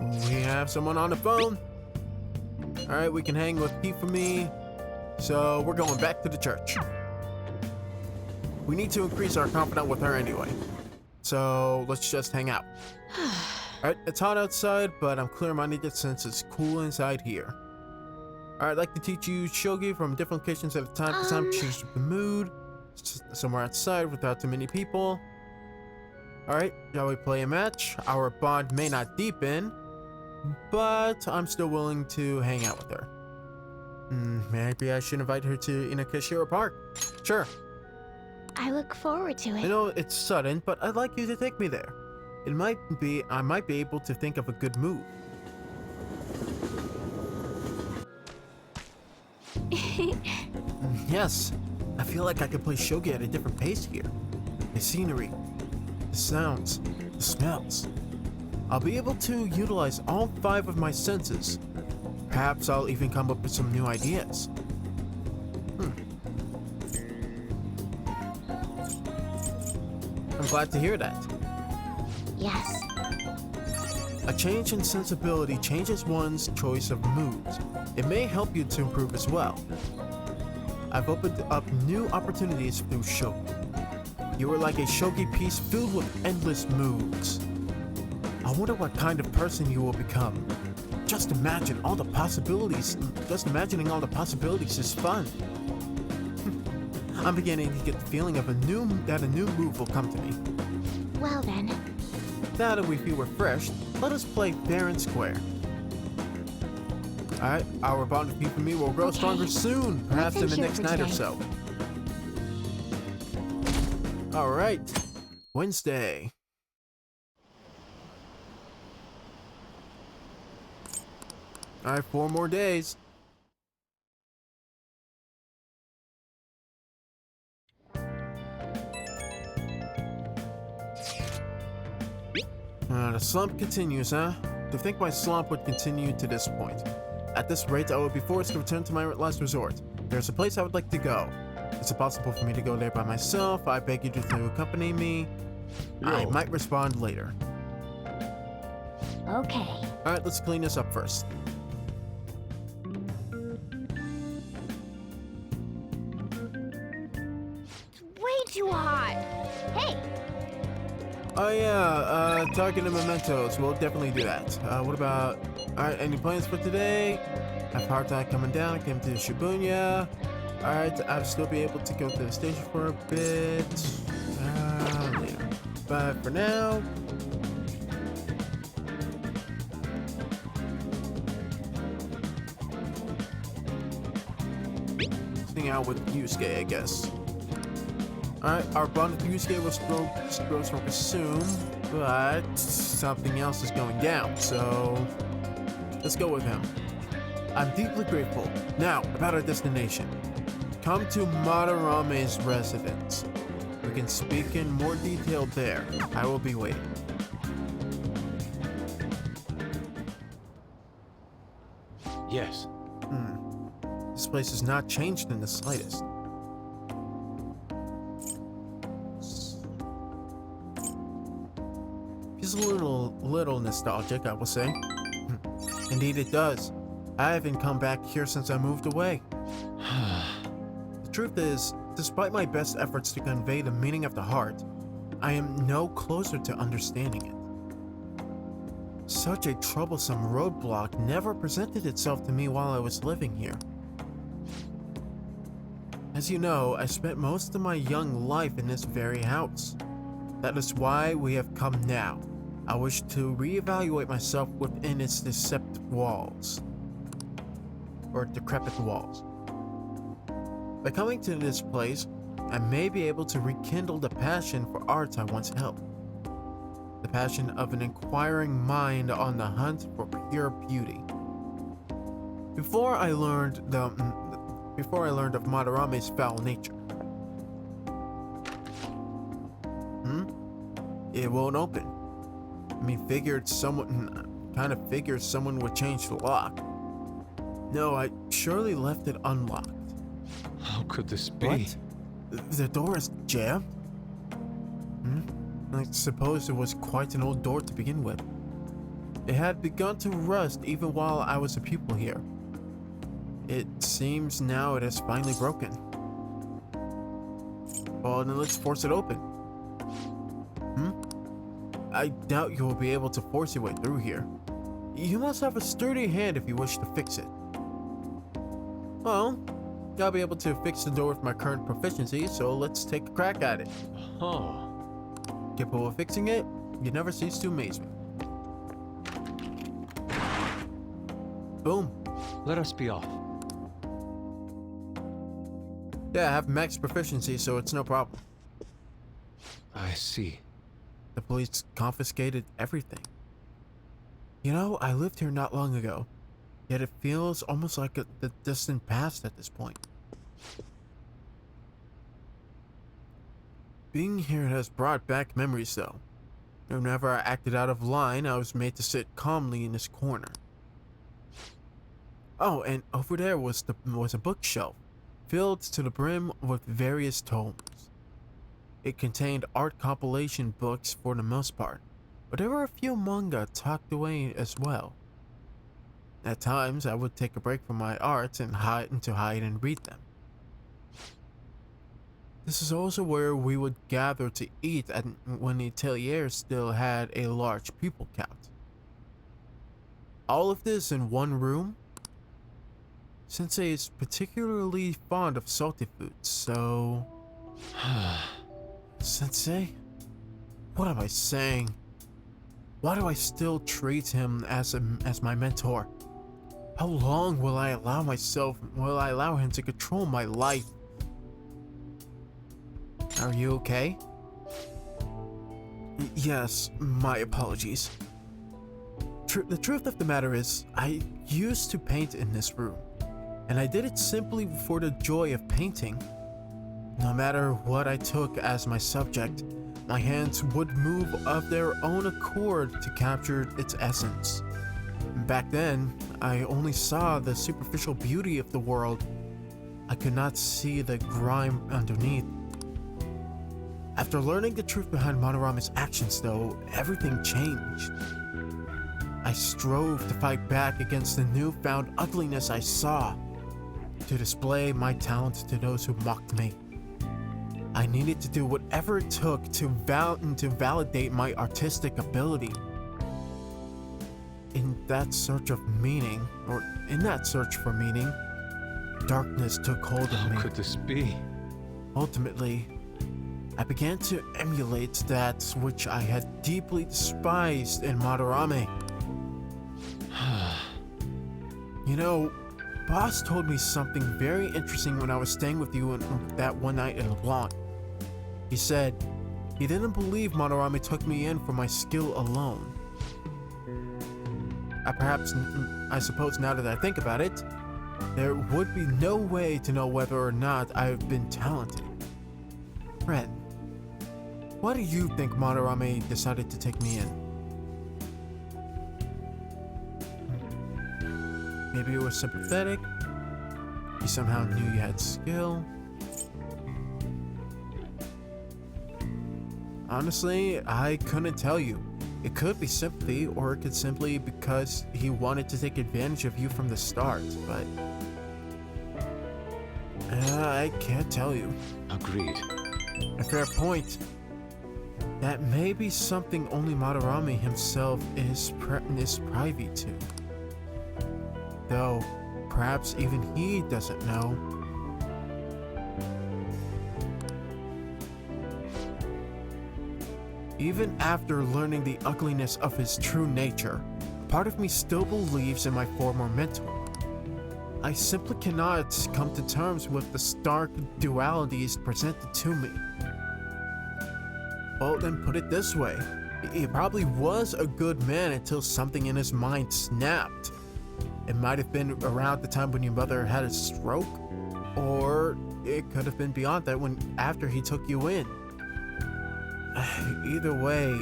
We have someone on the phone. Alright, we can hang with P for me. So we're going back to the church. We need to increase our confidence with her anyway. So let's just hang out. Alright, it's hot outside, but I'm clear-minded since it's cool inside here. Alright, I'd like to teach you shogi from different locations at a time because I'm changing the mood. Somewhere outside without too many people. Alright, shall we play a match? Our bond may not deepen, but I'm still willing to hang out with her. Maybe I should invite her to Inakashira Park. Sure. I look forward to I it. know it's sudden, but I'd like you to take me there. I might be able to think of a good move. Yes, I feel like I could play shogi at a different pace here. The scenery, the sounds, the smells. I'll be able to utilize all 5 of my senses. Perhaps I'll even come up with some new ideas. I'm glad to hear that. Yes. A change in sensibility changes one's choice of moves. It may help you to improve as well. I've opened up new opportunities through shogi. You are like a shogi piece filled with endless moves. I wonder what kind of person you will become. Just imagining all the possibilities is fun. I'm beginning to get the feeling of that a new move will come to me. Well then. Now that we feel refreshed, let us play fair and square. Alright, our bond with you and me will grow stronger soon, perhaps in the next night or so. Alright, Wednesday. Alright, 4 more days. The slump continues, huh? To think my slump would continue to this point. At this rate, I would be forced to return to my last resort. There's a place I would like to go. Is it possible for me to go there by myself? I beg you to accompany me. I might respond later. Okay. Alright, let's clean this up first. It's way too hot. Hey, Oh yeah, talking to mementos. We'll definitely do that. What about... Alright, any plans for today? I have a hard time coming down. I came to Shibuya. Alright, I'll still be able to go to the station for a bit. Later. But for now... hang out with Yusuke, I guess. Alright, our bond with Yusuke was grows from Kasumi, but something else is going down, so let's go with him. I'm deeply grateful. Now, about our destination. Come to Madarame's residence. We can speak in more detail there. I will be waiting. Yes. This place has not changed in the slightest. Feels a little nostalgic, I will say. Indeed it does. I haven't come back here since I moved away. The truth is, despite my best efforts to convey the meaning of the heart, I am no closer to understanding it. Such a troublesome roadblock never presented itself to me while I was living here. As you know, I spent most of my young life in this very house. That is why we have come now. I wish to reevaluate myself within its decrepit walls. By coming to this place, I may be able to rekindle the passion for art I once held. The passion of an inquiring mind on the hunt for pure beauty. Before I learned of Madarame's foul nature. It won't open. I mean, kind of figured someone would change the lock. No, I surely left it unlocked. How could this be? What? The door is jammed? I suppose it was quite an old door to begin with. It had begun to rust even while I was a pupil here. It seems now it has finally broken. Well, then let's force it open. I doubt you will be able to force your way through here. You must have a sturdy hand if you wish to fix it. Well, I'll be able to fix the door with my current proficiency, so let's take a crack at it. Oh. Capable of fixing it, you never cease to amaze me. Boom. Let us be off. Yeah, I have max proficiency, so it's no problem. I see. The police confiscated everything. You know, I lived here not long ago, yet it feels almost like the distant past at this point. Being here has brought back memories though. Whenever I acted out of line, I was made to sit calmly in this corner. Oh, and over there was a bookshelf, filled to the brim with various tomes. It contained art compilation books for the most part, but there were a few manga tucked away as well. At times, I would take a break from my art and hide and read them. This is also where we would gather to eat when the atelier still had a large pupil count. All of this in one room? Sensei is particularly fond of salty foods, so... Sensei? What am I saying? Why do I still treat him as my mentor? How long will I allow him to control my life? Are you okay? Yes, my apologies. The truth of the matter is, I used to paint in this room, and I did it simply for the joy of painting. No matter what I took as my subject, my hands would move of their own accord to capture its essence. Back then, I only saw the superficial beauty of the world. I could not see the grime underneath. After learning the truth behind Madarame's actions though, everything changed. I strove to fight back against the newfound ugliness I saw, to display my talent to those who mocked me. I needed to do whatever it took to validate my artistic ability. In that search for meaning, darkness took hold of me. How could this be? Ultimately, I began to emulate that which I had deeply despised in Madarame. You know, Boss told me something very interesting when I was staying with you that one night in LeBlanc. He said he didn't believe Madarame took me in for my skill alone. I suppose now that I think about it, there would be no way to know whether or not I've been talented. Friend, why do you think Madarame decided to take me in? Maybe it was sympathetic. He somehow knew you had skill. Honestly, I couldn't tell you. It could be sympathy, or it could simply be because he wanted to take advantage of you from the start, but I can't tell you. Agreed. A fair point. That may be something only Madarame himself is privy to. Though, perhaps even he doesn't know. Even after learning the ugliness of his true nature, part of me still believes in my former mentor. I simply cannot come to terms with the stark dualities presented to me. Well, then put it this way. He probably was a good man until something in his mind snapped. It might have been around the time when your mother had a stroke, or it could have been beyond that after he took you in. Either way,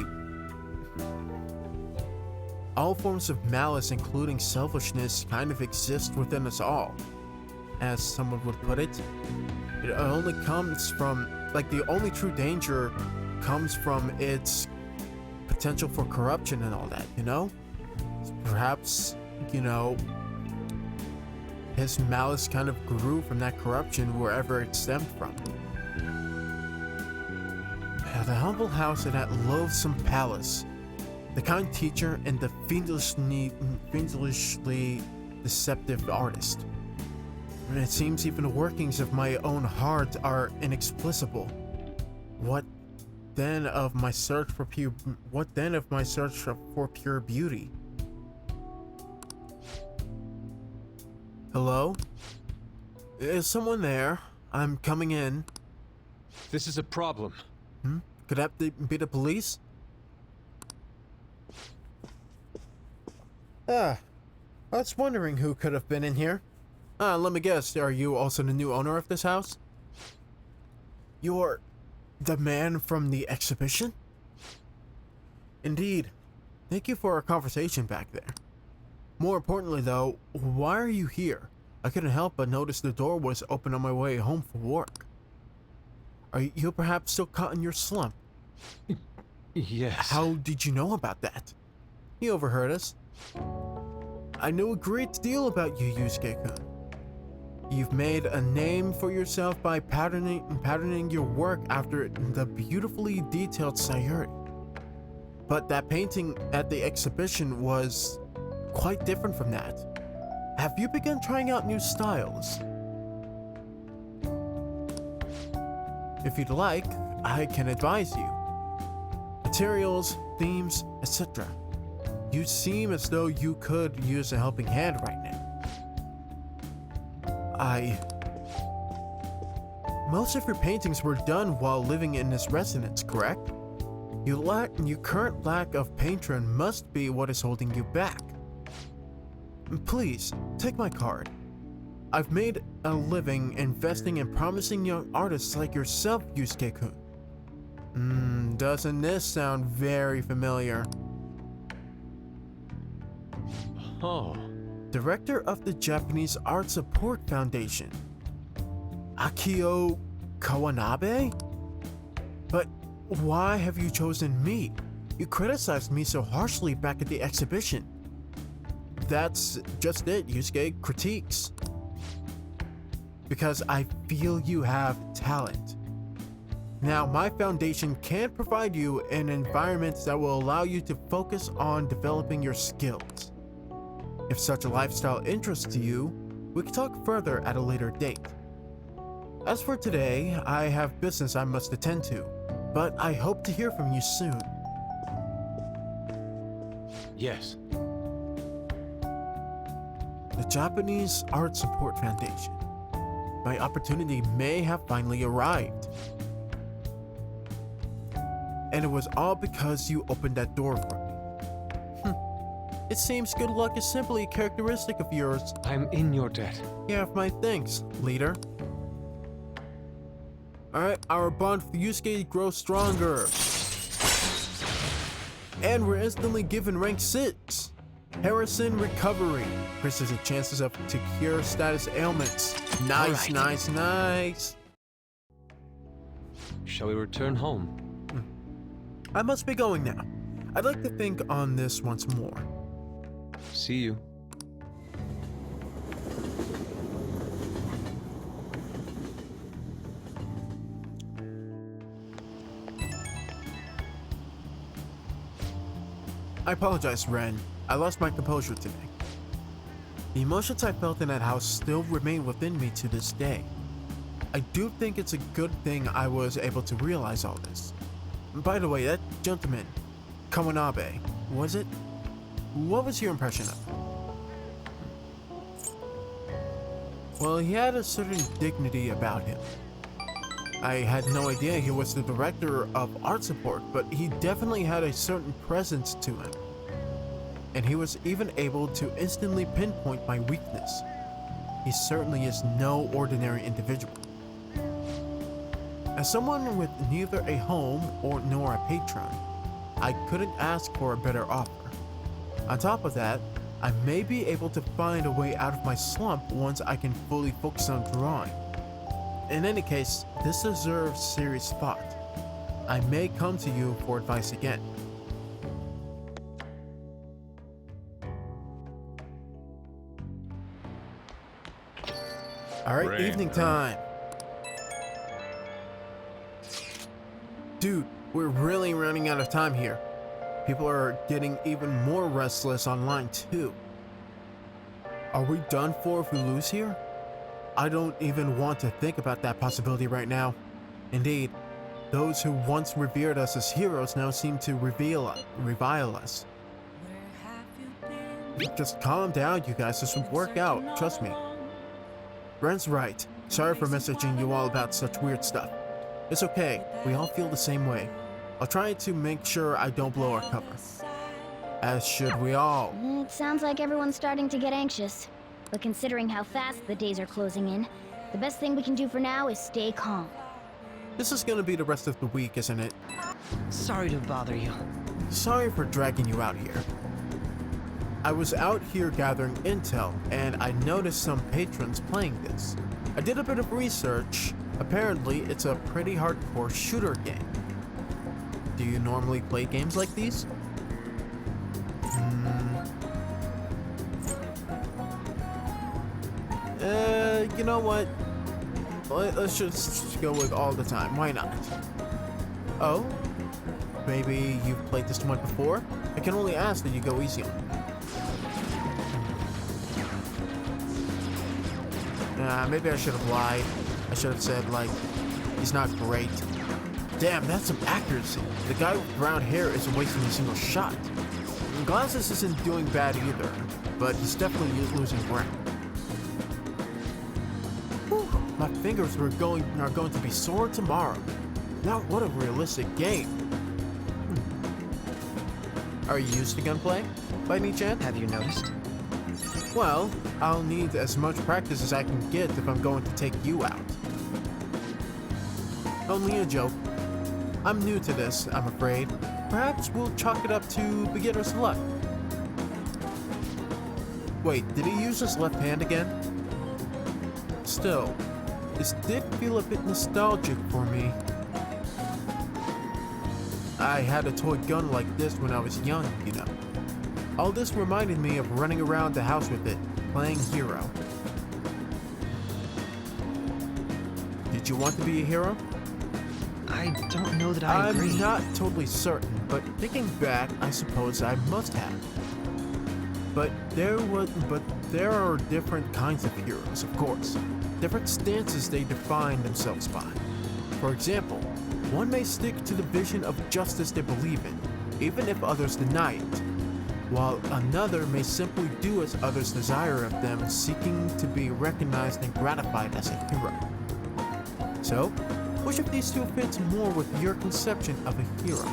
all forms of malice, including selfishness, kind of exist within us all. As someone would put it, it only comes from, the only true danger comes from its potential for corruption and all that, you know? Perhaps, his malice kind of grew from that corruption wherever it stemmed from. The humble house in that loathsome palace, the kind teacher and the fiendishly deceptive artist. And it seems even the workings of my own heart are inexplicable. What then of my search for pure beauty? Hello? Is someone there? I'm coming in. This is a problem. Could that be the police? I was wondering who could have been in here. Let me guess, are you also the new owner of this house? You're the man from the exhibition? Indeed. Thank you for our conversation back there. More importantly though, why are you here? I couldn't help but notice the door was open on my way home from work. Are you perhaps still caught in your slump? Yes. How did you know about that? He overheard us. I knew a great deal about you, Yusuke-kun. You've made a name for yourself by patterning your work after the beautifully detailed Sayuri. But that painting at the exhibition was quite different from that. Have you begun trying out new styles? If you'd like, I can advise you. Materials, themes, etc. You seem as though you could use a helping hand right now. Most of your paintings were done while living in this residence, correct? Your current lack of patron must be what is holding you back. Please, take my card. I've made a living investing in promising young artists like yourself, Yusuke-kun. Doesn't this sound very familiar? Oh. Director of the Japanese Art Support Foundation. Akio Kawanabe? But why have you chosen me? You criticized me so harshly back at the exhibition. That's just it, Yusuke. Critiques. Because I feel you have talent. Now, my foundation can provide you an environment that will allow you to focus on developing your skills. If such a lifestyle interests you, we can talk further at a later date. As for today, I have business I must attend to, but I hope to hear from you soon. Yes. The Japanese Art Support Foundation. My opportunity may have finally arrived. And it was all because you opened that door for me. It seems good luck is simply a characteristic of yours. I'm in your debt. You have my thanks, leader. Alright, our bond with Yusuke grows stronger. And we're instantly given rank 6. Harrison Recovery. Increases the chances of to cure status ailments. Nice, Alright. nice, nice. Shall we return home? I must be going now. I'd like to think on this once more. See you. I apologize, Ren. I lost my composure today. The emotions I felt in that house still remain within me to this day. I do think it's a good thing I was able to realize all this. By the way, that gentleman, Kawanabe, was it? What was your impression of him? Well, he had a certain dignity about him. I had no idea he was the director of art support, but he definitely had a certain presence to him. And he was even able to instantly pinpoint my weakness. He certainly is no ordinary individual. As someone with neither a home nor a patron, I couldn't ask for a better offer. On top of that, I may be able to find a way out of my slump once I can fully focus on drawing. In any case, this deserves serious thought. I may come to you for advice again. Alright, Rain, evening huh? time. Dude, we're really running out of time here. People are getting even more restless online too. Are we done for if we lose here? I don't even want to think about that possibility right now. Indeed, those who once revered us as heroes now seem to revile us. Just calm down, you guys. This will work out. Trust me. Ren's right. Sorry for messaging you all about such weird stuff. It's okay. We all feel the same way. I'll try to make sure I don't blow our cover. As should we all. It sounds like everyone's starting to get anxious. But considering how fast the days are closing in, the best thing we can do for now is stay calm. This is gonna be the rest of the week, isn't it? Sorry to bother you. Sorry for dragging you out here. I was out here gathering intel, and I noticed some patrons playing this. I did a bit of research. Apparently, it's a pretty hardcore shooter game. Do you normally play games like these? You know what? Let's just go with all the time. Why not? Oh? Maybe you've played this one before? I can only ask that you go easy on it. Maybe I should have lied. I should have said, like, he's not great. Damn, that's some accuracy. The guy with brown hair isn't wasting a single shot. Glasses isn't doing bad either, but he's definitely losing ground. Whew, my fingers are going to be sore tomorrow. Now, what a realistic game. Are you used to gunplay, by any chance? Have you noticed? Well, I'll need as much practice as I can get if I'm going to take you out. Only a joke. I'm new to this, I'm afraid. Perhaps we'll chalk it up to beginner's luck. Wait, did he use his left hand again? Still, this did feel a bit nostalgic for me. I had a toy gun like this when I was young, you know. All this reminded me of running around the house with it, playing hero. Did you want to be a hero? I don't know that I agree. I'm not totally certain, but thinking back, I suppose I must have. But there are different kinds of heroes, of course. Different stances they define themselves by. For example, one may stick to the vision of justice they believe in, even if others deny it, while another may simply do as others desire of them, seeking to be recognized and gratified as a hero. So, which of these two fits more with your conception of a hero?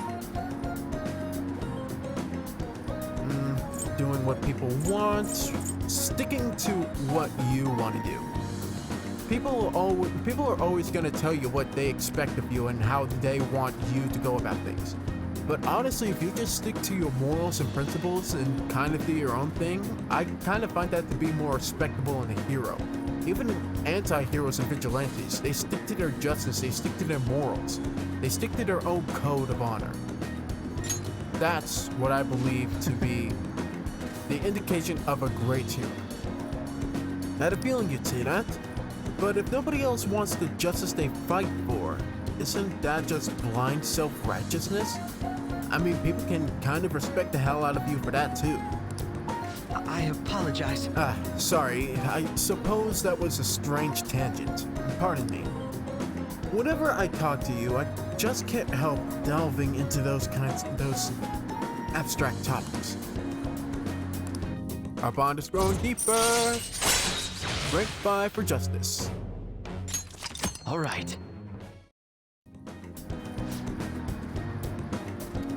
Doing what people want, sticking to what you want to do. People are always going to tell you what they expect of you and how they want you to go about things. But honestly, if you just stick to your morals and principles and kind of do your own thing, I kind of find that to be more respectable in a hero. Even anti-heroes and vigilantes, they stick to their justice, they stick to their morals, they stick to their own code of honor. That's what I believe to be the indication of a great hero. I had a feeling you'd say that, but if nobody else wants the justice they fight for, isn't that just blind self-righteousness? I mean, people can kind of respect the hell out of you for that too. I apologize. Sorry, I suppose that was a strange tangent. Pardon me. Whenever I talk to you, I just can't help delving into those abstract topics. Our bond is growing deeper. Rank 5 for justice. All right.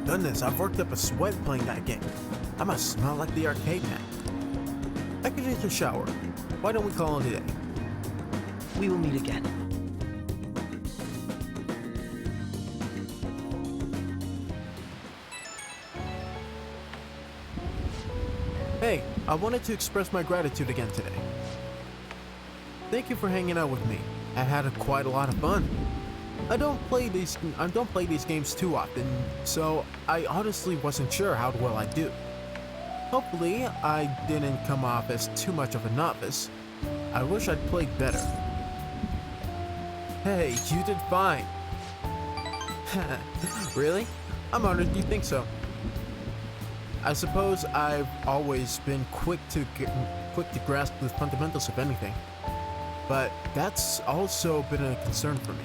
Goodness, I've worked up a sweat playing that game. I must smell like the arcade man. I could use a shower. Why don't we call it a day? We will meet again. Hey, I wanted to express my gratitude again today. Thank you for hanging out with me. I had quite a lot of fun. I don't play these games too often, so I honestly wasn't sure how well I do. Hopefully, I didn't come off as too much of a novice. I wish I'd played better. Hey, you did fine. Really? I'm honored you think so. I suppose I've always been quick to grasp the fundamentals of anything, but that's also been a concern for me.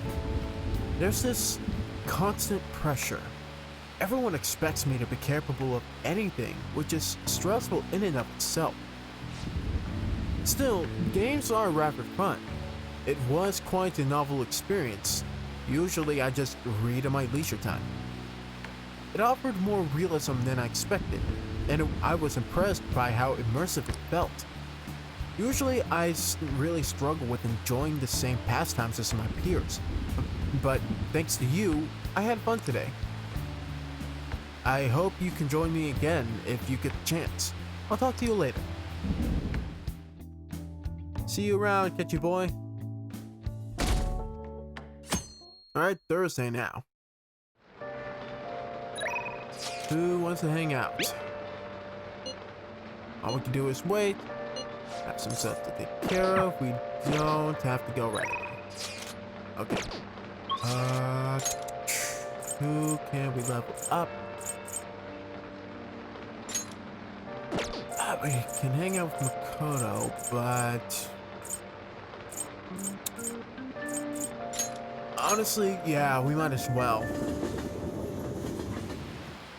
There's this constant pressure. Everyone expects me to be capable of anything, which is stressful in and of itself. Still, games are rather fun. It was quite a novel experience. Usually I just read in my leisure time. It offered more realism than I expected, and I was impressed by how immersive it felt. Usually I really struggle with enjoying the same pastimes as my peers, but thanks to you, I had fun today. I hope you can join me again if you get the chance. I'll talk to you later. See you around, catchy boy. Alright, Thursday now. Who wants to hang out? All we can do is wait. Have some stuff to take care of. We don't have to go right away. Okay. Who can we level up? We can hang out with Makoto, but honestly, yeah, we might as well.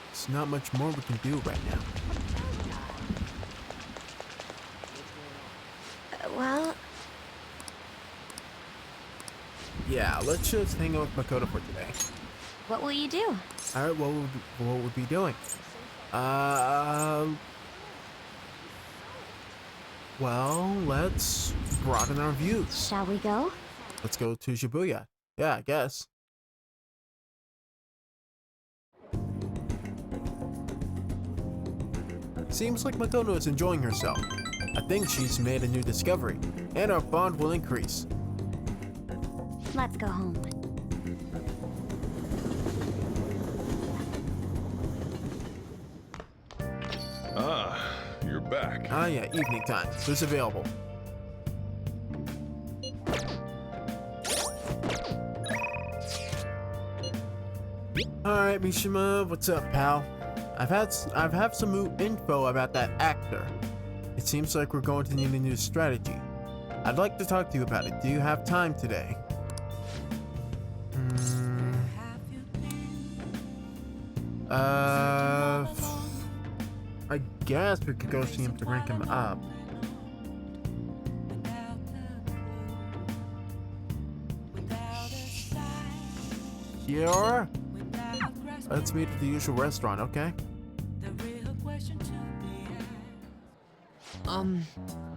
There's not much more we can do right now. Well, Yeah, let's just hang out with Makoto for today. what will you do? Alright, what would we be doing? Well, let's broaden our views. Shall we go? Let's go to Shibuya. Yeah, I guess. Seems like Makoto is enjoying herself. I think she's made a new discovery, and our bond will increase. Let's go home. Ah, you're back. Ah yeah, evening time. Who's available? Alright, Mishima, what's up, pal? I've had some new info about that actor. It seems like we're going to need a new strategy. I'd like to talk to you about it. Do you have time today? I guess we could go see him to rank him up. Sure. Let's meet at the usual restaurant, okay?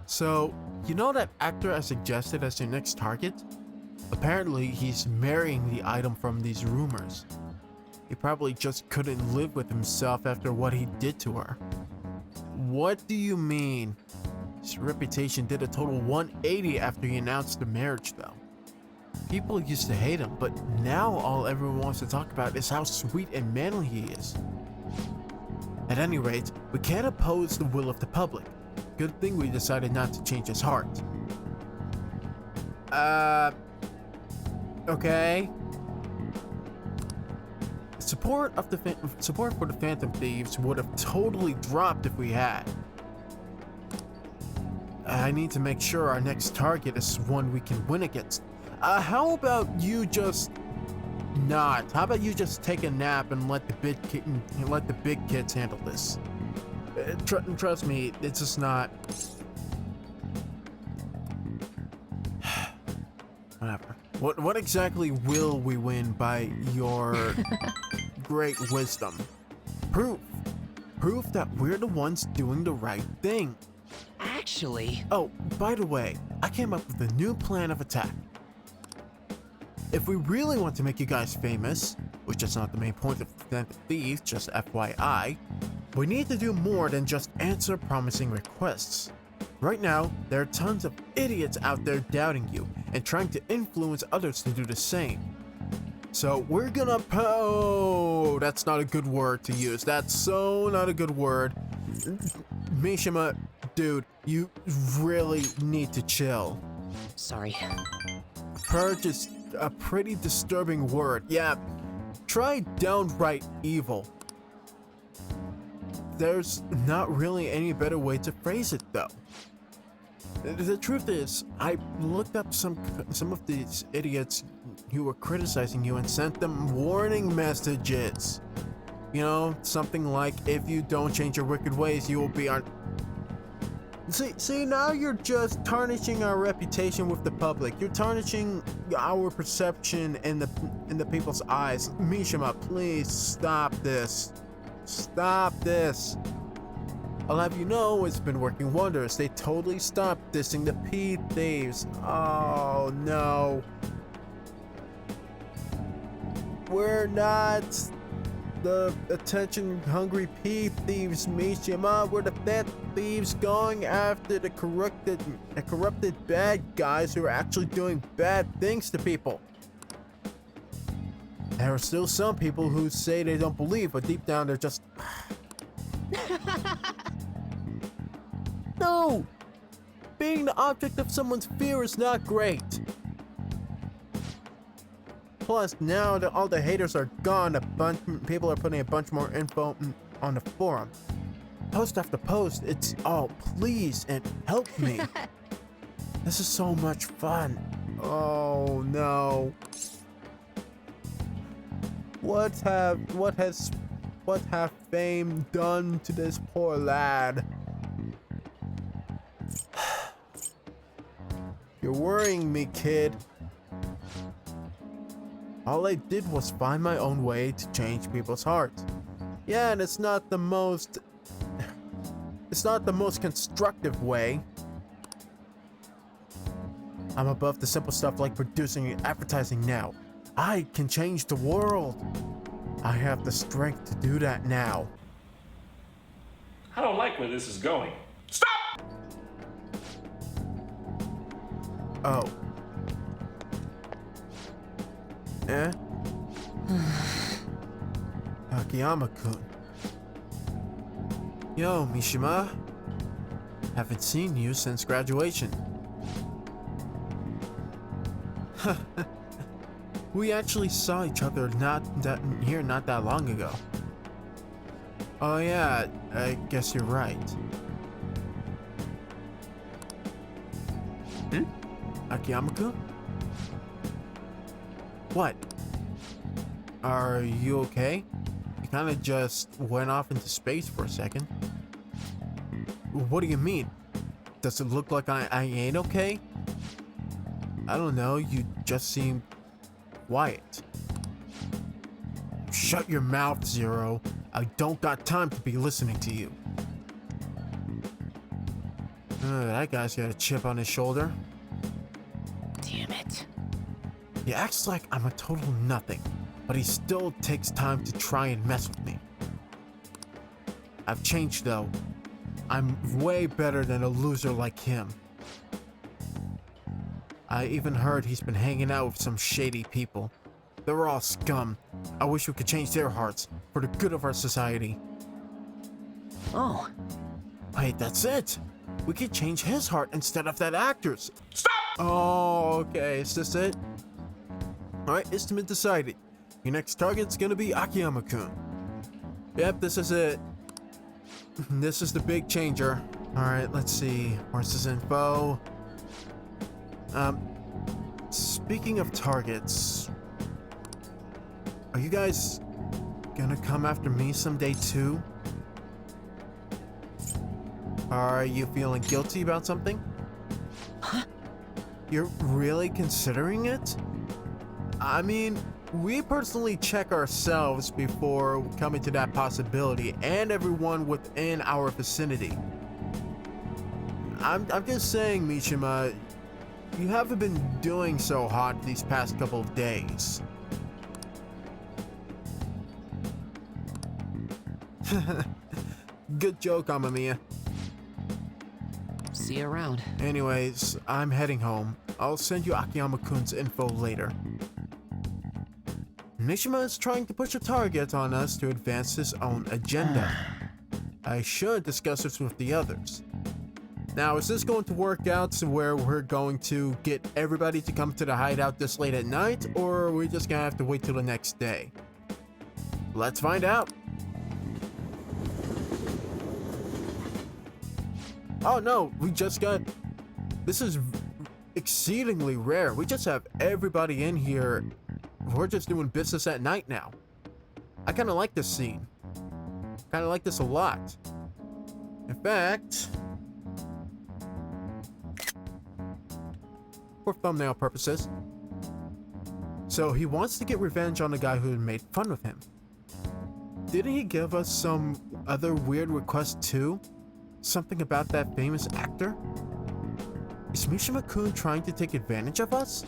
So, you know that actor I suggested as your next target? Apparently, he's marrying the item from these rumors. He probably just couldn't live with himself after what he did to her. What do you mean? His reputation did a total 180 after he announced the marriage, though. People used to hate him, but now all everyone wants to talk about is how sweet and manly he is. At any rate, we can't oppose the will of the public. Good thing we decided not to change his heart. Okay. Support for the Phantom Thieves would have totally dropped if we had. I need to make sure our next target is one we can win against. How about you just not? How about you just take a nap and let the big kids handle this? Trust me, it's just not. Whatever. What exactly will we win by your great wisdom? Proof that we're the ones doing the right thing. Actually... Oh, by the way, I came up with a new plan of attack. If we really want to make you guys famous, which is not the main point of the Thieves, just FYI, we need to do more than just answer promising requests. Right now, there are tons of idiots out there doubting you and trying to influence others to do the same. So we're gonna that's not a good word to use. That's so not a good word. Mishima, dude, you really need to chill. Sorry. Purge is a pretty disturbing word. Yeah, try downright evil. There's not really any better way to phrase it, though. The truth is, I looked up some of these idiots who were criticizing you and sent them warning messages. You know, something like, if you don't change your wicked ways, you will be on... See, now you're just tarnishing our reputation with the public. You're tarnishing our perception in the people's eyes. Mishima, please stop this. Stop this. I'll have you know it's been working wonders. They totally stopped dissing the P thieves. Oh no. We're not the attention-hungry P thieves, Mishima. We're the fat thieves going after the corrupted bad guys who are actually doing bad things to people. There are still some people who say they don't believe, but deep down they're just... No! Being the object of someone's fear is not great. Plus, now that all the haters are gone, people are putting a bunch more info on the forum. Post after post, it's please and help me. This is so much fun. Oh no. What have fame done to this poor lad? You're worrying me, kid. All I did was find my own way to change people's hearts. Yeah, and it's not the most constructive way. I'm above the simple stuff like producing and advertising now. I can change the world. I have the strength to do that now. I don't like where this is going. Stop! Oh. Eh? Akiyama-kun. Yo, Mishima. Haven't seen you since graduation. We actually saw each other not that long ago. Oh yeah, I guess you're right. Akiyama-kun? What? Are you okay? You kinda just went off into space for a second. What do you mean? Does it look like I ain't okay? I don't know, you just seem quiet. Shut your mouth, Zero. I don't got time to be listening to you. That guy's got a chip on his shoulder. Damn it. He acts like I'm a total nothing, but he still takes time to try and mess with me. I've changed though. I'm way better than a loser like him. I even heard he's been hanging out with some shady people. They're all scum. I wish we could change their hearts for the good of our society. Oh, Wait, that's it. We could change his heart instead of that actor's. Stop! Oh, okay. Is this it? Alright, estimate decided. Your next target's gonna be Akiyama-kun. Yep, this is it. This is the big changer. Alright, let's see. Where's his info? Speaking of targets, are you guys gonna come after me someday too? Are you feeling guilty about something? Huh? You're really considering it? I mean, we personally check ourselves before coming to that possibility, and everyone within our vicinity. I'm just saying, Mishima, you haven't been doing so hot these past couple of days. Good joke, Amamiya. see you around. Anyways, I'm heading home. I'll send you Akiyama-kun's info later. Mishima is trying to push a target on us to advance his own agenda. I should discuss this with the others. Now, is this going to work out to where we're going to get everybody to come to the hideout this late at night, or are we just gonna have to wait till the next day? Let's find out. Oh no, we just got... This is exceedingly rare. We just have everybody in here. We're just doing business at night now. I kind of like this scene. Kind of like this a lot. In fact, for thumbnail purposes. So he wants to get revenge on the guy who made fun of him. Didn't he give us some other weird request too? Something about that famous actor? Is Mishima-kun trying to take advantage of us?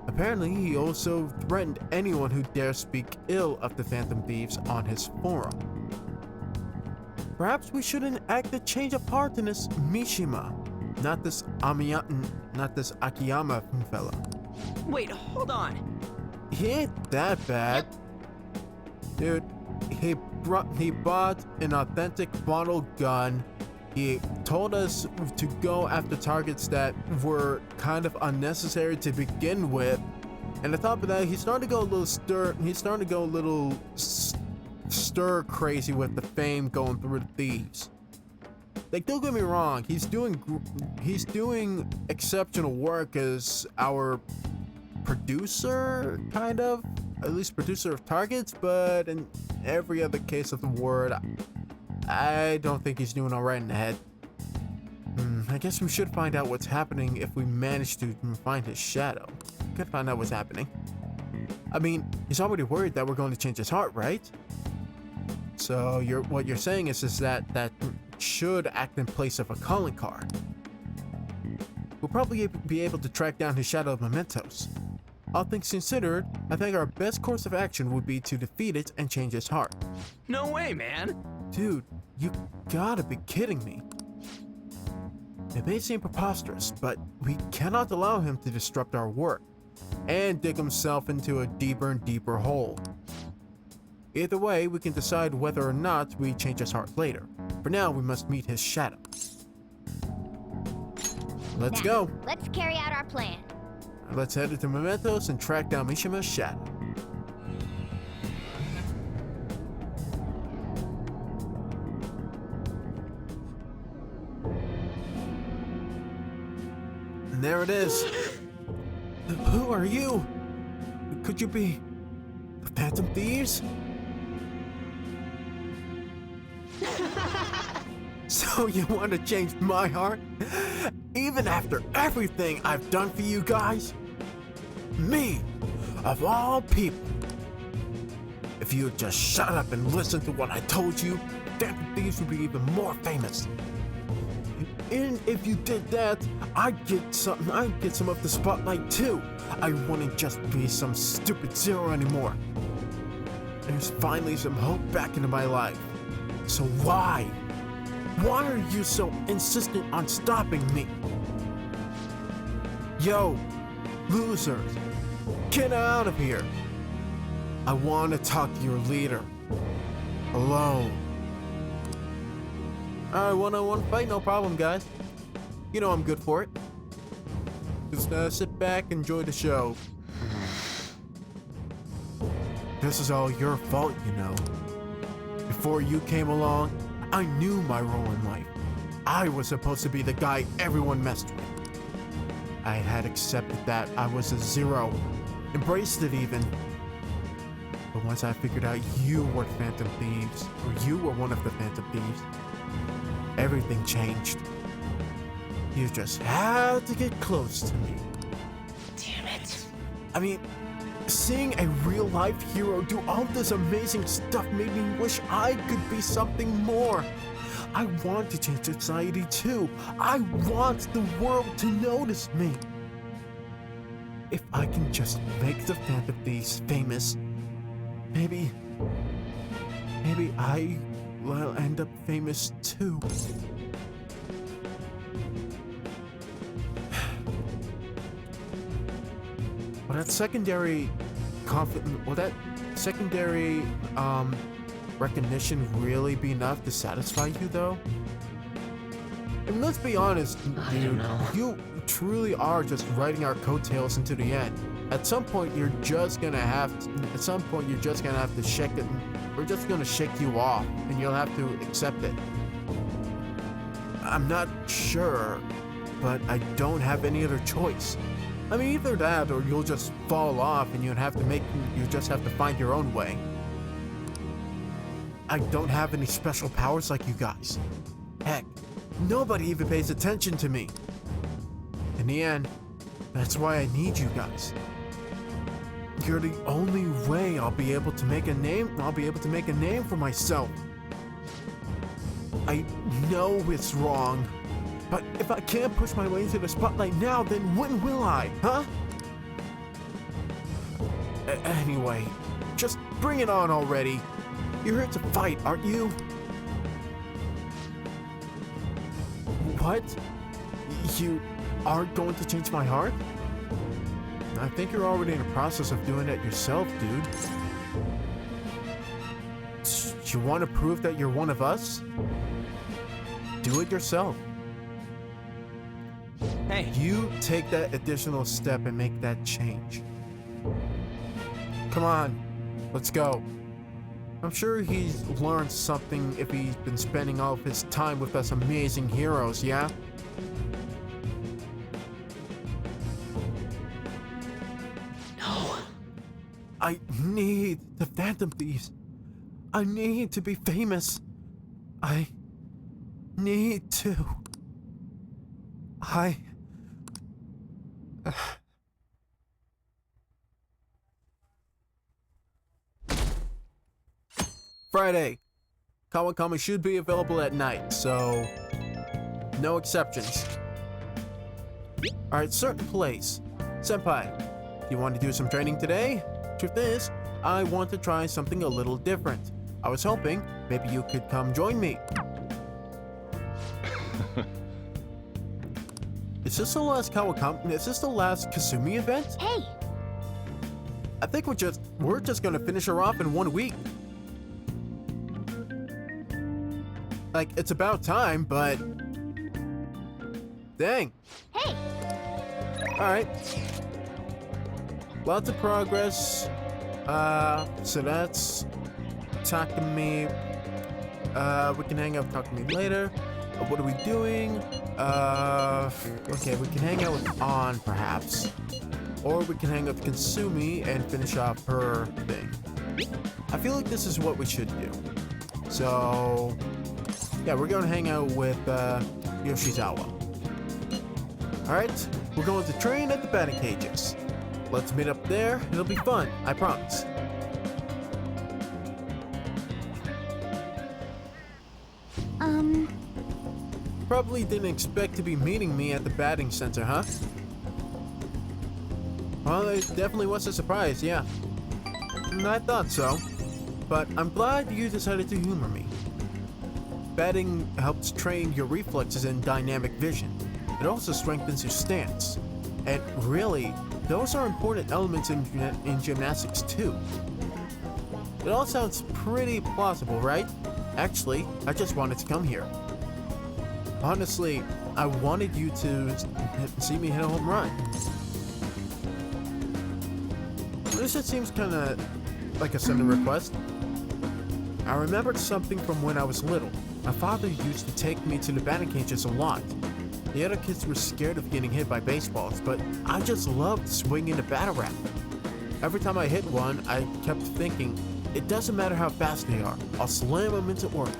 Apparently, he also threatened anyone who dares speak ill of the Phantom Thieves on his forum. Perhaps we shouldn't act the change of heart in this Mishima, not this Akiyama fella. Wait, hold on. He ain't that bad. Dude, he bought an authentic bottle gun. He told us to go after targets that were kind of unnecessary to begin with. And on top of that, he's starting to go a little stir crazy with the fame going through the thieves. Like, don't get me wrong, he's doing exceptional work as our producer, kind of, at least producer of targets, but in every other case of the word, I don't think he's doing all right in the head. I guess we should find out what's happening if we manage to find his shadow. Could find out what's happening. I mean, he's already worried that we're going to change his heart, right? So what you're saying is that should act in place of a calling card. We'll probably be able to track down his shadow of mementos. All things considered, I think our best course of action would be to defeat it and change his heart. No way, man. Dude, you gotta be kidding me. It may seem preposterous, but we cannot allow him to disrupt our work and dig himself into a deeper and deeper hole. Either way, we can decide whether or not we change his heart later. For now, we must meet his shadow. Let's Now, go. Let's carry out our plan. Let's head into Mementos and track down Mishima's shadow. And there it is. Who are you? Could you be the Phantom Thieves? So you want to change my heart? Even after everything I've done for you guys? Me, of all people. If you had just shut up and listened to what I told you, Phantom Thieves would be even more famous. And if you did that, I'd get some of the spotlight too. I wouldn't just be some stupid zero anymore. There's finally some hope back into my life. So why? Why are you so insistent on stopping me? Yo, losers, get out of here. I want to talk to your leader. Alone. Alright, one-on-one fight, no problem, guys. You know I'm good for it. Just sit back, enjoy the show. This is all your fault, you know. Before you came along, I knew my role in life. I was supposed to be the guy everyone messed with. I had accepted that I was a zero, embraced it even. But once I figured out you were Phantom Thieves, or you were one of the Phantom Thieves, everything changed. You just had to get close to me. Damn it. I mean, seeing a real-life hero do all this amazing stuff made me wish I could be something more. I want to change society too. I want the world to notice me. If I can just make the Phantom Thieves famous, maybe I will end up famous too. Will that secondary recognition really be enough to satisfy you though? And let's be honest, dude, you truly are just riding our coattails into the end. At some point you're just gonna have to shake it. We're just gonna shake you off and you'll have to accept it. I'm not sure, but I don't have any other choice. I mean, either that or you'll just fall off and you just have to find your own way. I don't have any special powers like you guys. Heck, nobody even pays attention to me. In the end, that's why I need you guys. You're the only way I'll be able to make a name for myself. I know it's wrong, but if I can't push my way into the spotlight now, then when will I, huh? Anyway, just bring it on already. You're here to fight, aren't you? What? You aren't going to change my heart? I think you're already in the process of doing it yourself, dude. You want to prove that you're one of us? Do it yourself. Hey. You take that additional step and make that change. Come on, let's go. I'm sure he's learned something if he's been spending all of his time with us amazing heroes, yeah? No. I need the Phantom Thieves. I need to be famous. I need to. Friday. Kawakami should be available at night, so no exceptions. Alright, certain place. Senpai, you want to do some training today? Truth is, I want to try something a little different. I was hoping maybe you could come join me. Is this the last Kasumi event? Hey! I think we're just gonna finish her off in 1 week. Like, it's about time, but... Dang. Hey! Alright. Lots of progress. So that's Takumi. We can hang out with Takumi later. What are we doing? Okay, we can hang out with An perhaps. Or we can hang out with Kasumi and finish off her thing. I feel like this is what we should do. So, yeah, we're going to hang out with Yoshizawa. Alright, we're going to train at the batting cages. Let's meet up there. It'll be fun, I promise. Probably didn't expect to be meeting me at the batting center, huh? Well, it definitely was a surprise, yeah. I thought so. But I'm glad you decided to humor me. Batting helps train your reflexes and dynamic vision. It also strengthens your stance. And really, those are important elements in gymnastics too. It all sounds pretty plausible, right? Actually, I just wanted to come here. Honestly, I wanted you to see me hit a home run. This just seems kind of like a sudden request. I remembered something from when I was little. My father used to take me to the batting cages a lot. The other kids were scared of getting hit by baseballs, but I just loved swinging the bat around. Every time I hit one, I kept thinking, it doesn't matter how fast they are, I'll slam them into orbit.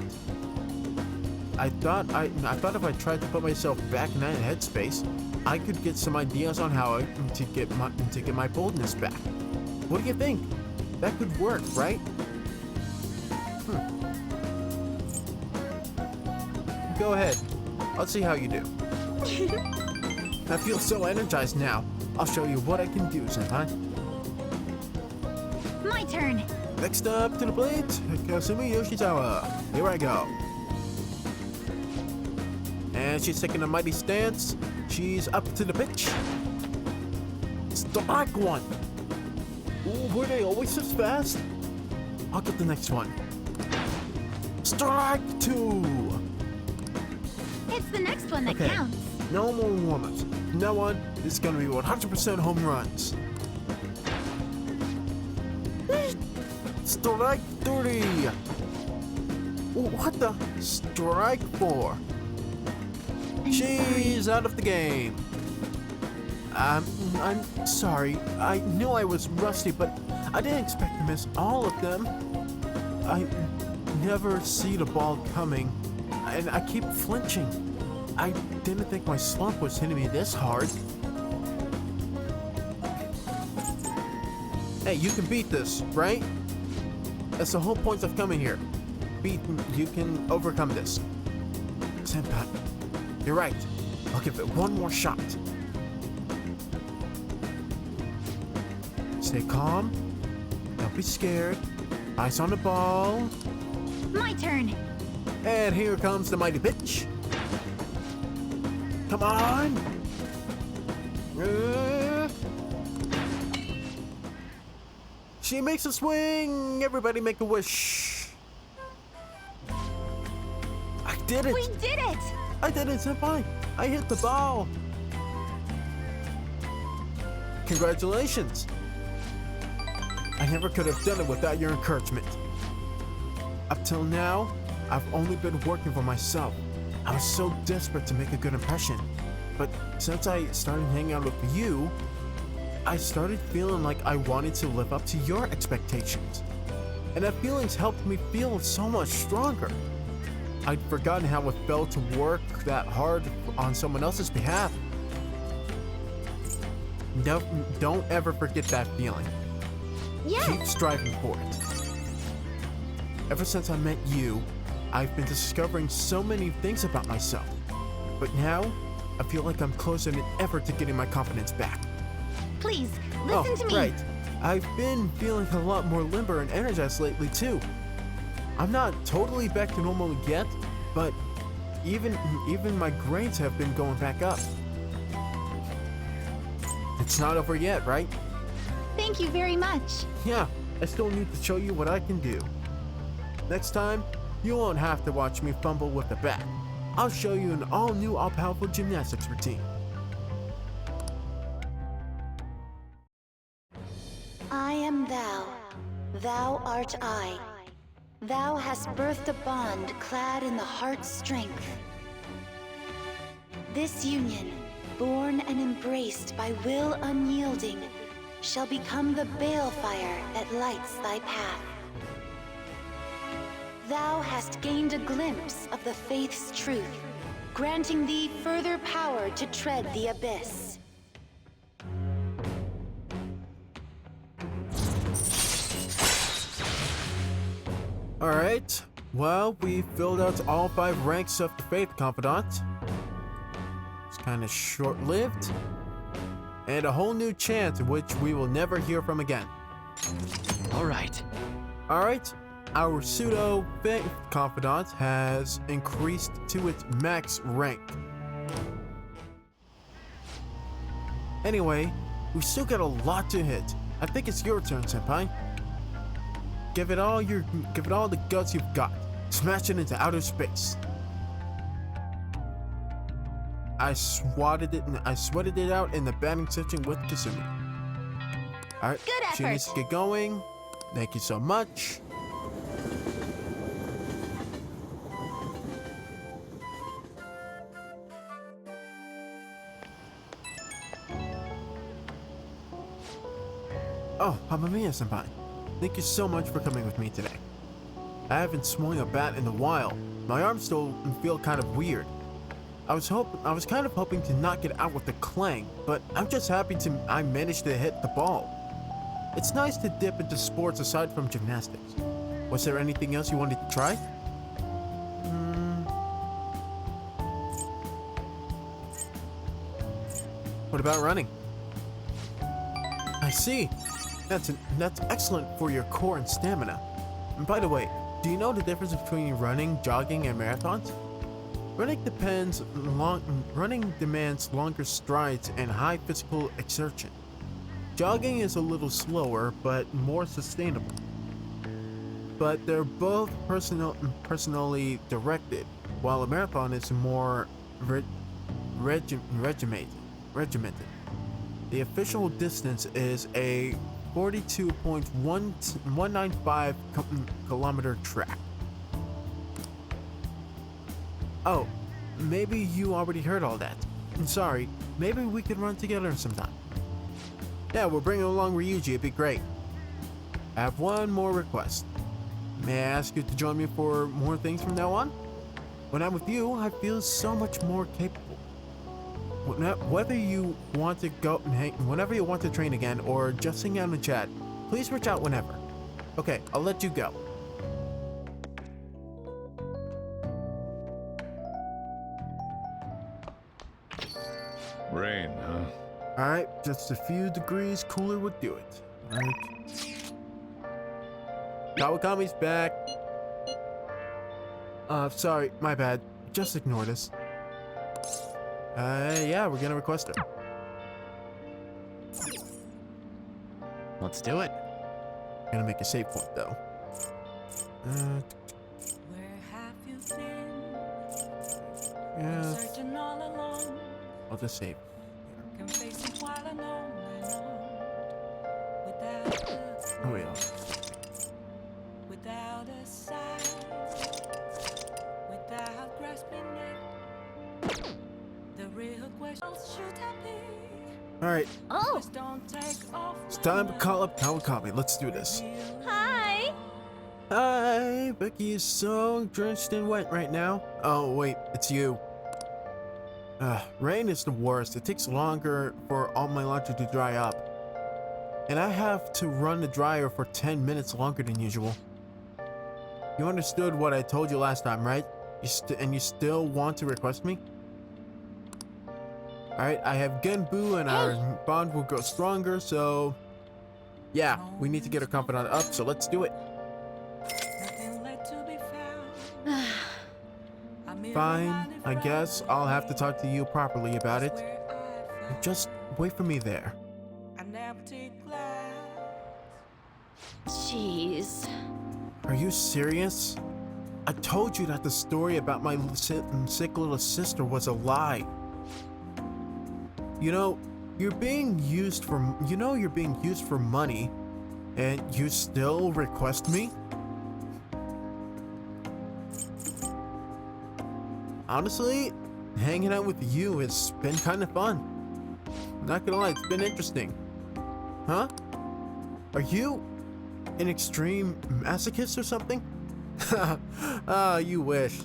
I thought if I tried to put myself back in that headspace, I could get some ideas on how to get my boldness back. What do you think? That could work, right? Go ahead. I'll see how you do. I feel so energized now. I'll show you what I can do, senpai. My turn. Next up to the plate, Kasumi Yoshizawa. Here I go. And she's taking a mighty stance. She's up to the pitch. Strike one. Ooh, were they always this fast? I'll get the next one. Strike two. It's the next one that counts. No more warm-ups. From now on, it's gonna be 100% home runs. Strike 3. Ooh, what the? Strike 4. She's out of the game. I'm sorry. I knew I was rusty, but I didn't expect to miss all of them. I never see the ball coming, and I keep flinching. I didn't think my slump was hitting me this hard. Hey, you can beat this, right? That's the whole point of coming here. You can overcome this. Senpai, you're right. I'll give it one more shot. Stay calm. Don't be scared. Eyes on the ball. My turn. And here comes the mighty pitch. Come on. She makes a swing. Everybody make a wish. I did it. We did it. I did it, senpai. I hit the ball. Congratulations. I never could have done it without your encouragement. Up till now, I've only been working for myself. I was so desperate to make a good impression. But since I started hanging out with you, I started feeling like I wanted to live up to your expectations. And that feeling's helped me feel so much stronger. I'd forgotten how it felt to work that hard on someone else's behalf. Don't ever forget that feeling. Yes. Keep striving for it. Ever since I met you, I've been discovering so many things about myself. But now, I feel like I'm closer than ever to getting my confidence back. Please, listen to me. Right. I've been feeling a lot more limber and energized lately too. I'm not totally back to normal yet, but even my grades have been going back up. It's not over yet, right? Thank you very much. Yeah, I still need to show you what I can do. Next time, you won't have to watch me fumble with the bat. I'll show you an all-new, all-powerful gymnastics routine. Thou art I. Thou hast birthed a bond clad in the heart's strength. This union, born and embraced by will unyielding, shall become the balefire that lights thy path. Thou hast gained a glimpse of the faith's truth, granting thee further power to tread the abyss. Alright, well, we filled out all 5 ranks of the Faith Confidant. It's kind of short-lived. And a whole new chant which we will never hear from again. Alright. Alright, our pseudo Faith Confidant has increased to its max rank. Anyway, we still got a lot to hit. I think it's your turn, Senpai. Give it all the guts you've got. Smash it into outer space. I sweated it out in the batting section with Kasumi. Alright, Good she needs to get going. Thank you so much. Oh, Hamamiya Senpai. Thank you so much for coming with me today. I haven't swung a bat in a while. My arms still feel kind of weird. I was kind of hoping to knock it out with a clang, but I'm just happy I managed to hit the ball. It's nice to dip into sports aside from gymnastics. Was there anything else you wanted to try? What about running? I see. That's excellent for your core and stamina. And by the way, do you know the difference between running, jogging, and marathons? Running demands longer strides and high physical exertion. Jogging is a little slower, but more sustainable. But they're both personally directed, while a marathon is more regimented. The official distance is a 42.195 kilometer track. Oh, maybe you already heard all that. I'm sorry, maybe we could run together sometime. Yeah, we'll bring along Ryuji, it'd be great. I have one more request. May I ask you to join me for more things from now on? When I'm with you, I feel so much more capable. Whether you want to whenever you want to train again or just hang out and chat, please reach out whenever. Okay, I'll let you go. Rain, huh? Alright, just a few degrees cooler would do it. Alright. Kawakami's back. Sorry, my bad. Just ignore this. Yeah, we're gonna request her. Let's do it. Gonna make a save point though. Where have you been? Yeah, Searching all alone. I'll just save. Can face it while alone and on. Without Oh yeah. without a sign. Without grasping it. The real question should I be? Alright, Oh, Just don't take off. it's time to call up Kawakami. Let's do this. hi. Hi, Becky is so drenched and wet right now. Oh wait, it's you. Rain is the worst. It takes longer for all my laundry to dry up. And I have to run the dryer for 10 minutes longer than usual. You understood what I told you last time, right? You still want to request me? Alright, I have Genbu and our bond will grow stronger, so... Yeah, we need to get our confidant up, so let's do it. Nothing left to be found. Fine, I guess I'll have to talk to you properly about it. Just wait for me there. An empty glass. Jeez. Are you serious? I told you that the story about my sick little sister was a lie. You're being used for money, And you still request me? Honestly, hanging out with you has been kind of fun. Not gonna lie, it's been interesting. Huh? Are you an extreme masochist or something? Ah, you wish.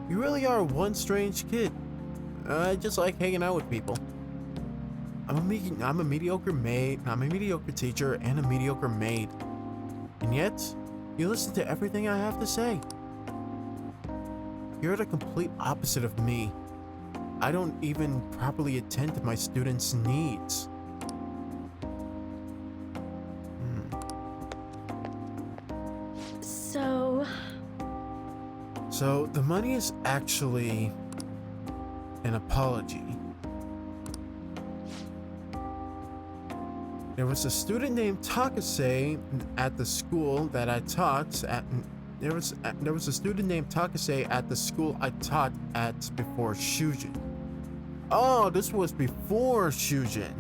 You really are one strange kid. I just like hanging out with people. I'm a mediocre maid, I'm a mediocre teacher, and a mediocre maid. And yet, you listen to everything I have to say. You're the complete opposite of me. I don't even properly attend to my students' needs. So the money is actually an apology. There was a student named Takase at the school that I taught at. There was a student named Takase at the school I taught at before Shujin. Oh, this was before Shujin.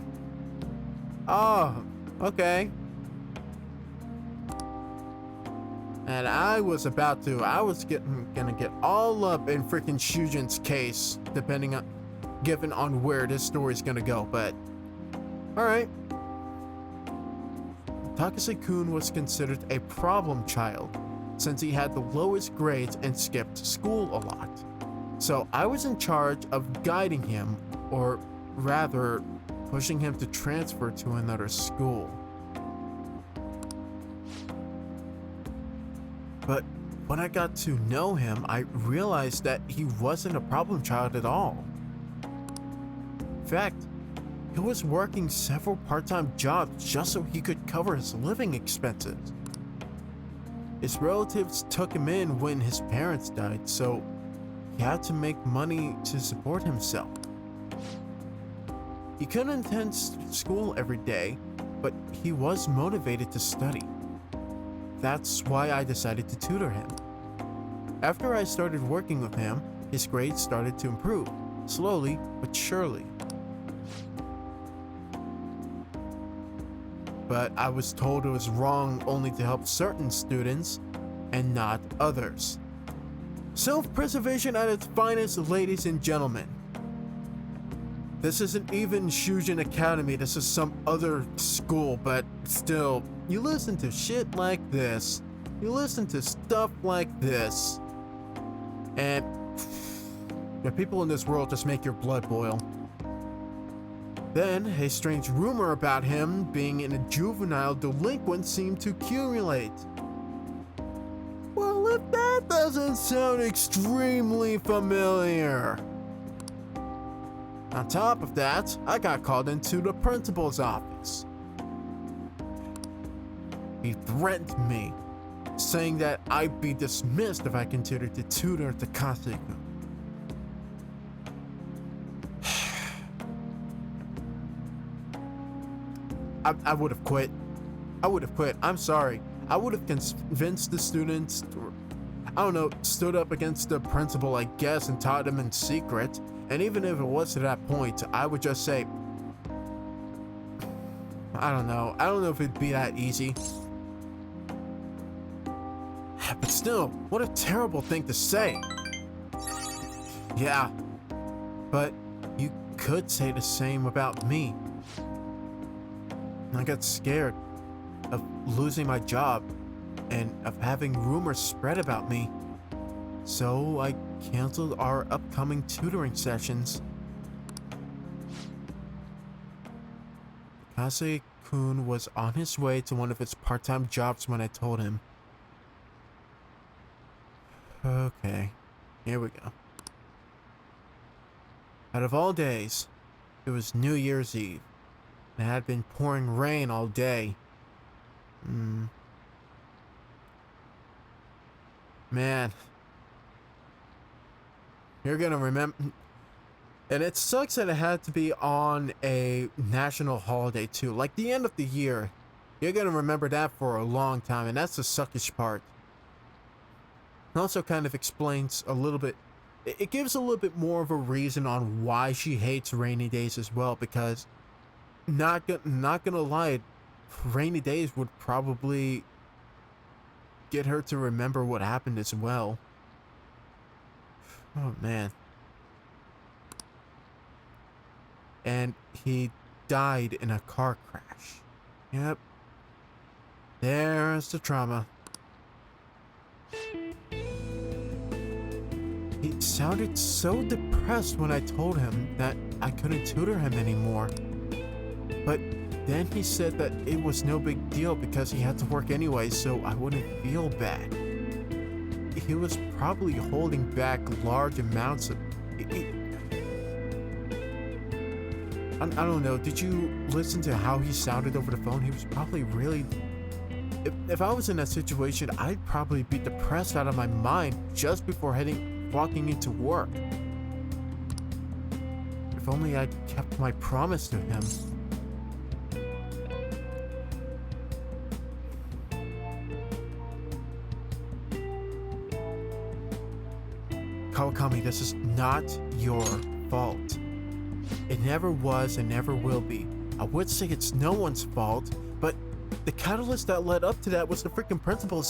Oh, okay. And I was gonna get all up in freaking Shujin's case, given on where this story's gonna go, but alright. Takase-kun was considered a problem child, since he had the lowest grades and skipped school a lot. So I was in charge of guiding him, or rather, pushing him to transfer to another school. But when I got to know him, I realized that he wasn't a problem child at all. In fact, he was working several part-time jobs just so he could cover his living expenses. His relatives took him in when his parents died, so he had to make money to support himself. He couldn't attend school every day, but he was motivated to study. That's why I decided to tutor him. After I started working with him, his grades started to improve, slowly but surely. But I was told it was wrong only to help certain students and not others. Self-preservation at its finest, ladies and gentlemen. This isn't even Shujin Academy, this is some other school, but still, you listen to shit like this, you listen to stuff like this, and the people in this world just make your blood boil. Then, a strange rumor about him being a juvenile delinquent seemed to accumulate. Well, if that doesn't sound extremely familiar. On top of that, I got called into the principal's office. He threatened me, saying that I'd be dismissed if I continued to tutor Takase. I would have quit. I'm sorry. I would have convinced the students, stood up against the principal, I guess, and taught him in secret. And even if it was to that point, I would just say, I don't know if it'd be that easy. But still, what a terrible thing to say. Yeah, but you could say the same about me. I got scared of losing my job and of having rumors spread about me. So I canceled our upcoming tutoring sessions. Takase-kun was on his way to one of his part-time jobs when I told him. Okay, here we go. Out of all days, it was New Year's Eve. It had been pouring rain all day. Man. You're gonna remember. And it sucks that it had to be on a national holiday too. Like the end of the year. You're gonna remember that for a long time, and that's the suckish part. It also kind of explains a little bit. It gives a little bit more of a reason on why she hates rainy days as well, because not gonna lie, rainy days would probably get her to remember what happened as well. Oh man. And he died in a car crash. Yep. There's the trauma. He sounded so depressed when I told him that I couldn't tutor him anymore. But then he said that it was no big deal because he had to work anyway, so I wouldn't feel bad. He was probably holding back large amounts of... I don't know, did you listen to how he sounded over the phone? He was probably really... If I was in that situation, I'd probably be depressed out of my mind just before walking into work. If only I'd kept my promise to him. Kawakami, this is not your fault. It never was and never will be. I would say it's no one's fault, but the catalyst that led up to that was the freaking principal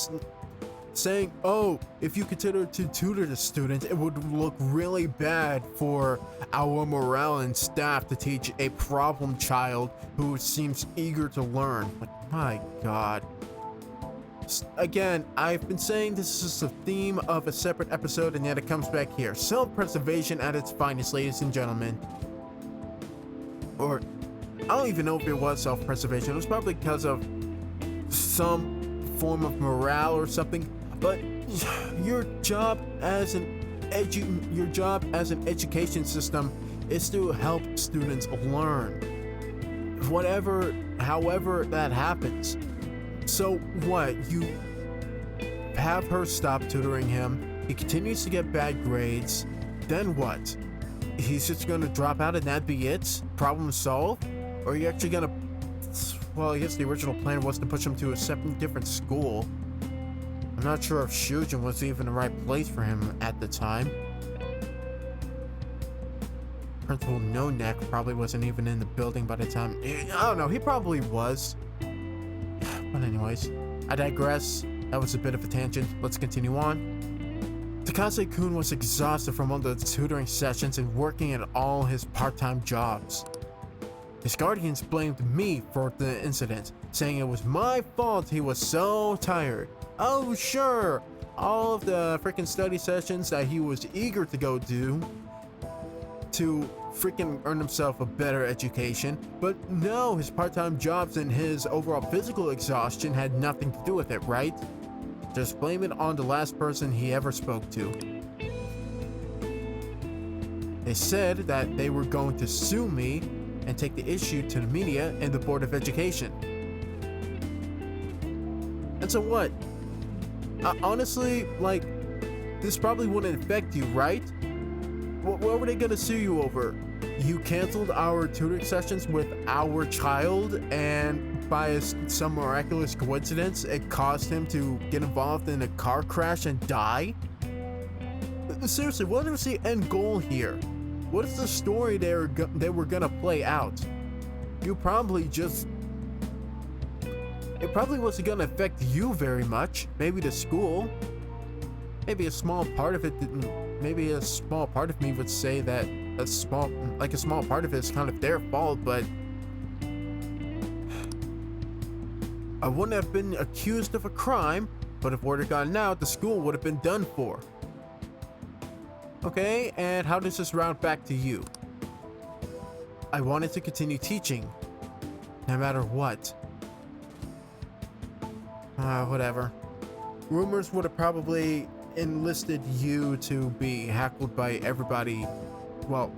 saying, oh, if you consider to tutor the student, it would look really bad for our morale and staff to teach a problem child who seems eager to learn. Like, my God. Again, I've been saying this is the theme of a separate episode, and yet it comes back here. Self-preservation at its finest, ladies and gentlemen. Or, I don't even know if it was self-preservation. It was probably because of some form of morale or something. But your job as an education system is to help students learn. However that happens. So what? You have her stop tutoring him. He continues to get bad grades. Then what? He's just gonna drop out and that be it? Problem solved? Or are you actually gonna... Well, I guess the original plan was to push him to a different school. I'm not sure if Shujin was even the right place for him at the time. Principal No Neck probably wasn't even in the building by the time... I don't know, he probably was. But anyways, I digress. That was a bit of a tangent. Let's continue on. Takase-kun was exhausted from all the tutoring sessions and working at all his part-time jobs. His guardians blamed me for the incident, saying it was my fault he was so tired. Oh sure, all of the freaking study sessions that he was eager to go do to freaking earn himself a better education, but no, his part-time jobs and his overall physical exhaustion had nothing to do with it, right? Just blame it on the last person he ever spoke to. They said that they were going to sue me and take the issue to the media and the Board of Education. And so what? Honestly, like, this probably wouldn't affect you, right? What were they gonna sue you over? You canceled our tutoring sessions with our child, and by some miraculous coincidence, it caused him to get involved in a car crash and die? Seriously, what is the end goal here? What is the story they were gonna play out? You probably just... It probably wasn't gonna affect you very much. Maybe the school. Maybe a small part of it didn't... Maybe a small part of me would say that a small part of it is kind of their fault, but I wouldn't have been accused of a crime, but if word had gotten out, the school would have been done for. Okay, and how does this route back to you? I wanted to continue teaching, no matter what. Whatever. Rumors would have probably enlisted you to be heckled by everybody. Well,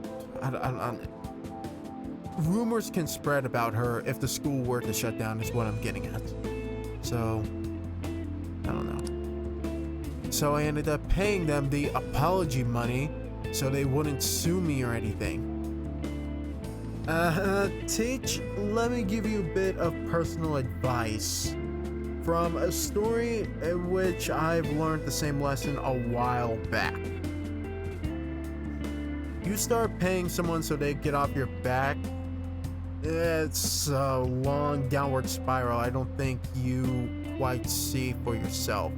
rumors can spread about her if the school were to shut down, is what I'm getting at. So, I don't know. So I ended up paying them the apology money so they wouldn't sue me or anything. Teach, let me give you a bit of personal advice from a story in which I've learned the same lesson a while back. You start paying someone so they get off your back, it's a long downward spiral I don't think you quite see for yourself,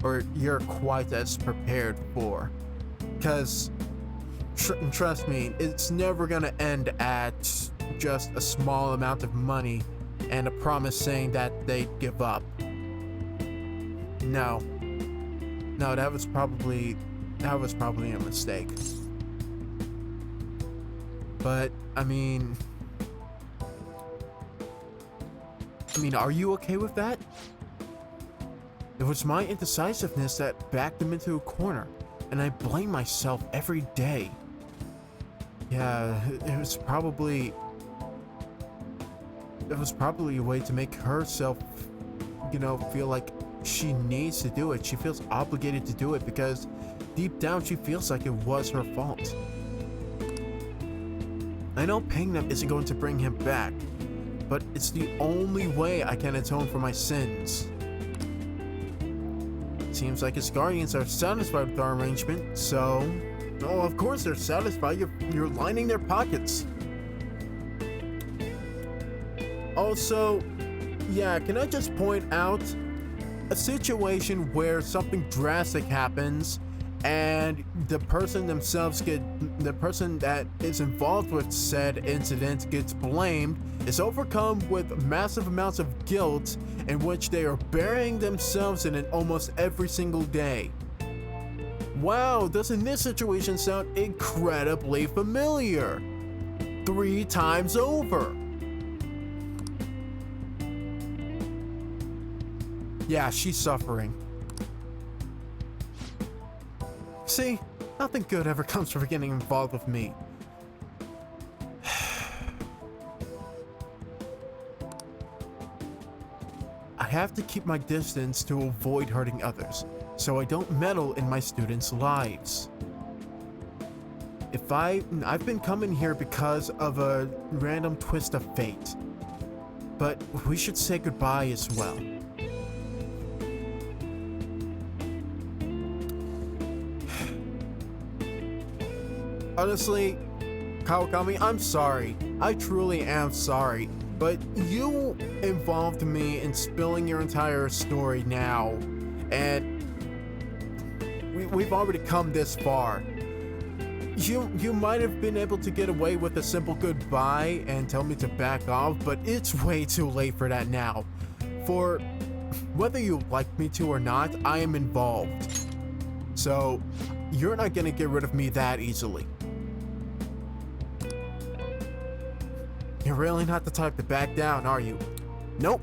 or you're quite as prepared for. Because, trust me, it's never gonna end at just a small amount of money and a promise saying that they'd give up. No, that was probably a mistake. But I mean, are you okay with that? It was my indecisiveness that backed them into a corner, and I blame myself every day. Yeah, it was probably a way to make herself, feel like she needs to do it. She feels obligated to do it because deep down she feels like it was her fault. I know paying them isn't going to bring him back, but it's the only way I can atone for my sins. Seems like his guardians are satisfied with our arrangement, so... Oh, of course they're satisfied. You're lining their pockets. Also, yeah, can I just point out a situation where something drastic happens and the person that is involved with said incident gets blamed, is overcome with massive amounts of guilt in which they are burying themselves in it almost every single day. Wow, doesn't this situation sound incredibly familiar? 3 times over. Yeah, she's suffering. See, nothing good ever comes from getting involved with me. I have to keep my distance to avoid hurting others, so I don't meddle in my students' lives. I've been coming here because of a random twist of fate, but we should say goodbye as well. Honestly, Kawakami, I'm sorry. I truly am sorry. But you involved me in spilling your entire story now. And we've already come this far. You might have been able to get away with a simple goodbye and tell me to back off, but it's way too late for that now. For whether you like me to or not, I am involved. So you're not gonna get rid of me that easily. You're really not the type to back down, are you? Nope.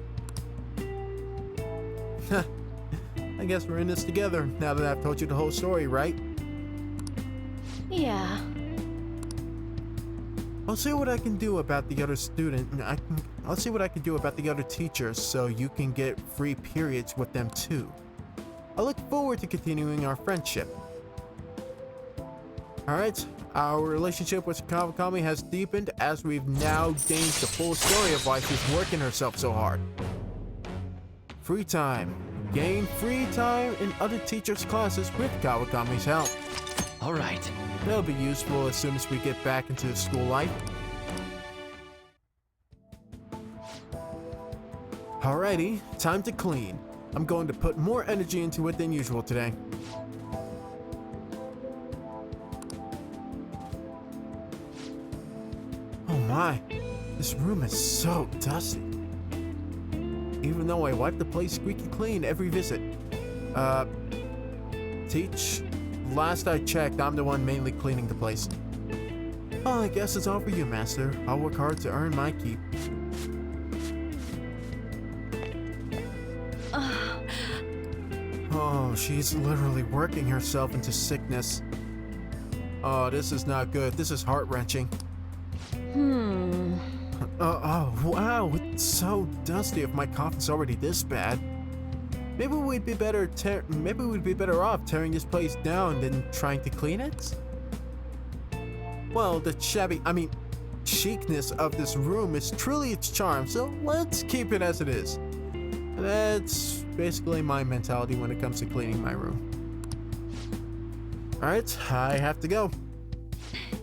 I guess we're in this together now that I've told you the whole story, right? Yeah. I'll see what I can do about the other I'll see what I can do about the other teachers so you can get free periods with them too. I look forward to continuing our friendship. Alright, our relationship with Kawakami has deepened as we've now gained the full story of why she's working herself so hard. Free time. Gain free time in other teachers' classes with Kawakami's help. All right. That'll be useful as soon as we get back into the school life. Alrighty, time to clean. I'm going to put more energy into it than usual today. Oh my, this room is so dusty. Even though I wipe the place squeaky clean every visit. Teach? Last I checked, I'm the one mainly cleaning the place. Oh, I guess it's all for you, Master. I'll work hard to earn my keep. Oh, she's literally working herself into sickness. Oh, this is not good. This is heart-wrenching. Oh, wow, it's so dusty if my coffin's already this bad. Maybe we'd be better off tearing this place down than trying to clean it? Well, the chicness of this room is truly its charm, so let's keep it as it is. That's basically my mentality when it comes to cleaning my room. Alright, I have to go.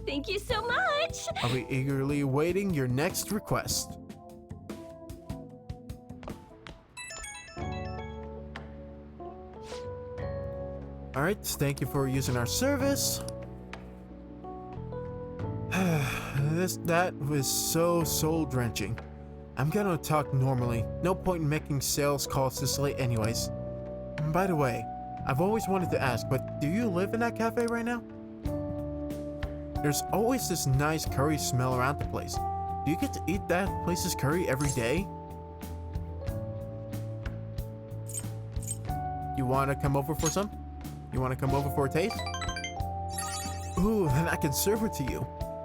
Thank you so much! I'll be eagerly awaiting your next request. Alright, thank you for using our service. That was so soul-drenching. I'm gonna talk normally. No point in making sales calls this late anyways. By the way, I've always wanted to ask, but do you live in that cafe right now? There's always this nice curry smell around the place. Do you get to eat that place's curry every day? You wanna come over for some? You wanna come over for a taste? Ooh, then I can serve it to you.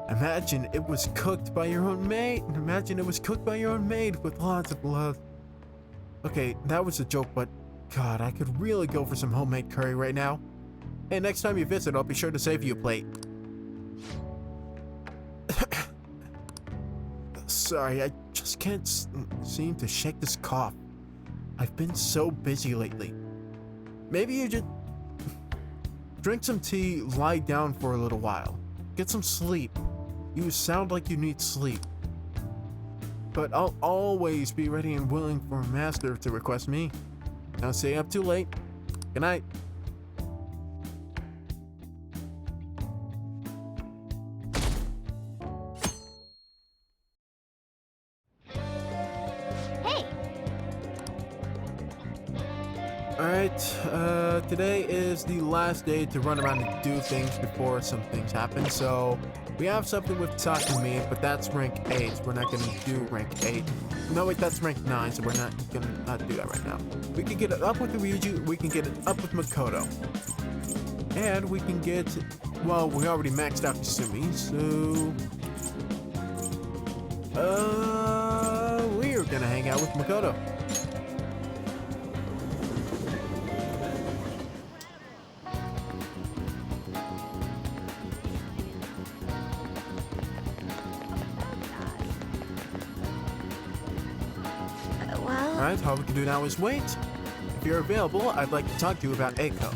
Imagine it was cooked by your own maid. Imagine it was cooked by your own maid with lots of love. Okay, that was a joke, but God, I could really go for some homemade curry right now. Hey, next time you visit, I'll be sure to save you a plate. Sorry, I just can't seem to shake this cough. I've been so busy lately. Maybe you just drink some tea, lie down for a little while. Get some sleep. You sound like you need sleep. But I'll always be ready and willing for Master to request me. Now stay up too late. Good night. Hey! Alright, today is the last day to run around and do things before some things happen, so we have something with Kasumi, but that's rank 8. We're not gonna do rank 8. No, wait, that's rank 9, so we're not gonna do that right now. We can get it up with the Ryuju, we can get it up with Makoto. And we can get, well, we already maxed out Kasumi, so we're gonna hang out with Makoto. Alright, all we can do now is wait. If you're available, I'd like to talk to you about Eiko.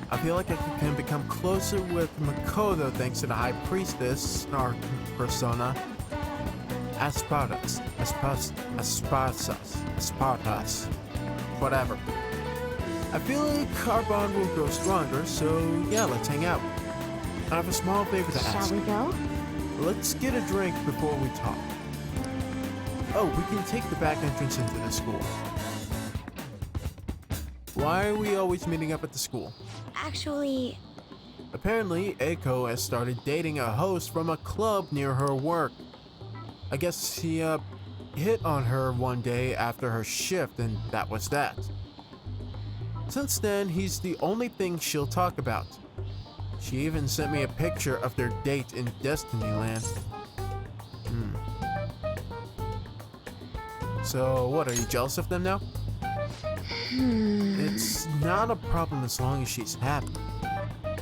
I feel like I can become closer with Makoto thanks to the High Priestess, our persona, Aspartas, whatever. I feel like our bond will grow stronger, so yeah, let's hang out. I have a small favor to ask. Shall we go? Let's get a drink before we talk. Oh, we can take the back entrance into the school. Why are we always meeting up at the school? Actually, Apparently, Eiko has started dating a host from a club near her work. I guess he, hit on her one day after her shift, and that was that. Since then, he's the only thing she'll talk about. She even sent me a picture of their date in Destinyland. So, what, are you jealous of them now? It's not a problem as long as she's happy.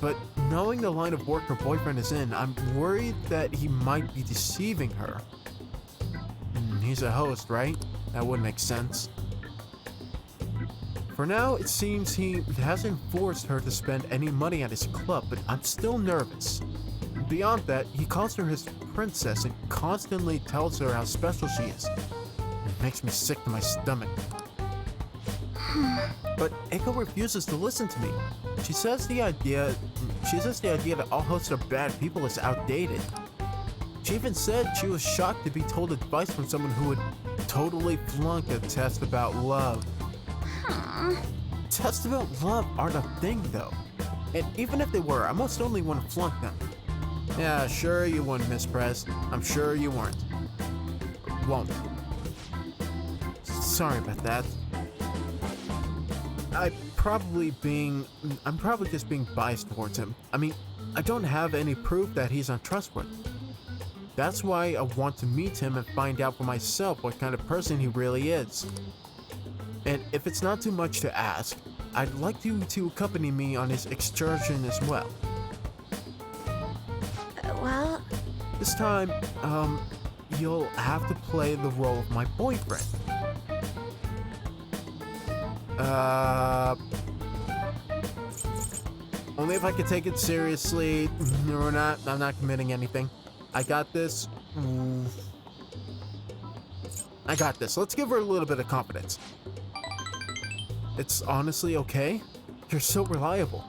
But knowing the line of work her boyfriend is in, I'm worried that he might be deceiving her. He's a host, right? That would make sense. For now, it seems he hasn't forced her to spend any money at his club, but I'm still nervous. Beyond that, he calls her his princess and constantly tells her how special she is. It makes me sick to my stomach. But Eiko refuses to listen to me. She says the idea that all hosts are bad people is outdated. She even said she was shocked to be told advice from someone who would totally flunk a test about love. Tests about love aren't a thing though. And even if they were, I most only want to flunk them. Yeah, sure you wouldn't, Miss Press. I'm sure you weren't. Won't. Sorry about that. I'm probably just being biased towards him. I mean, I don't have any proof that he's untrustworthy. That's why I want to meet him and find out for myself what kind of person he really is. And if it's not too much to ask, I'd like you to accompany me on his excursion as well. Well... This time, you'll have to play the role of my boyfriend. Only if I could take it seriously. Or not, I'm not committing anything. I got this. I got this. Let's give her a little bit of confidence. It's honestly okay. You're so reliable.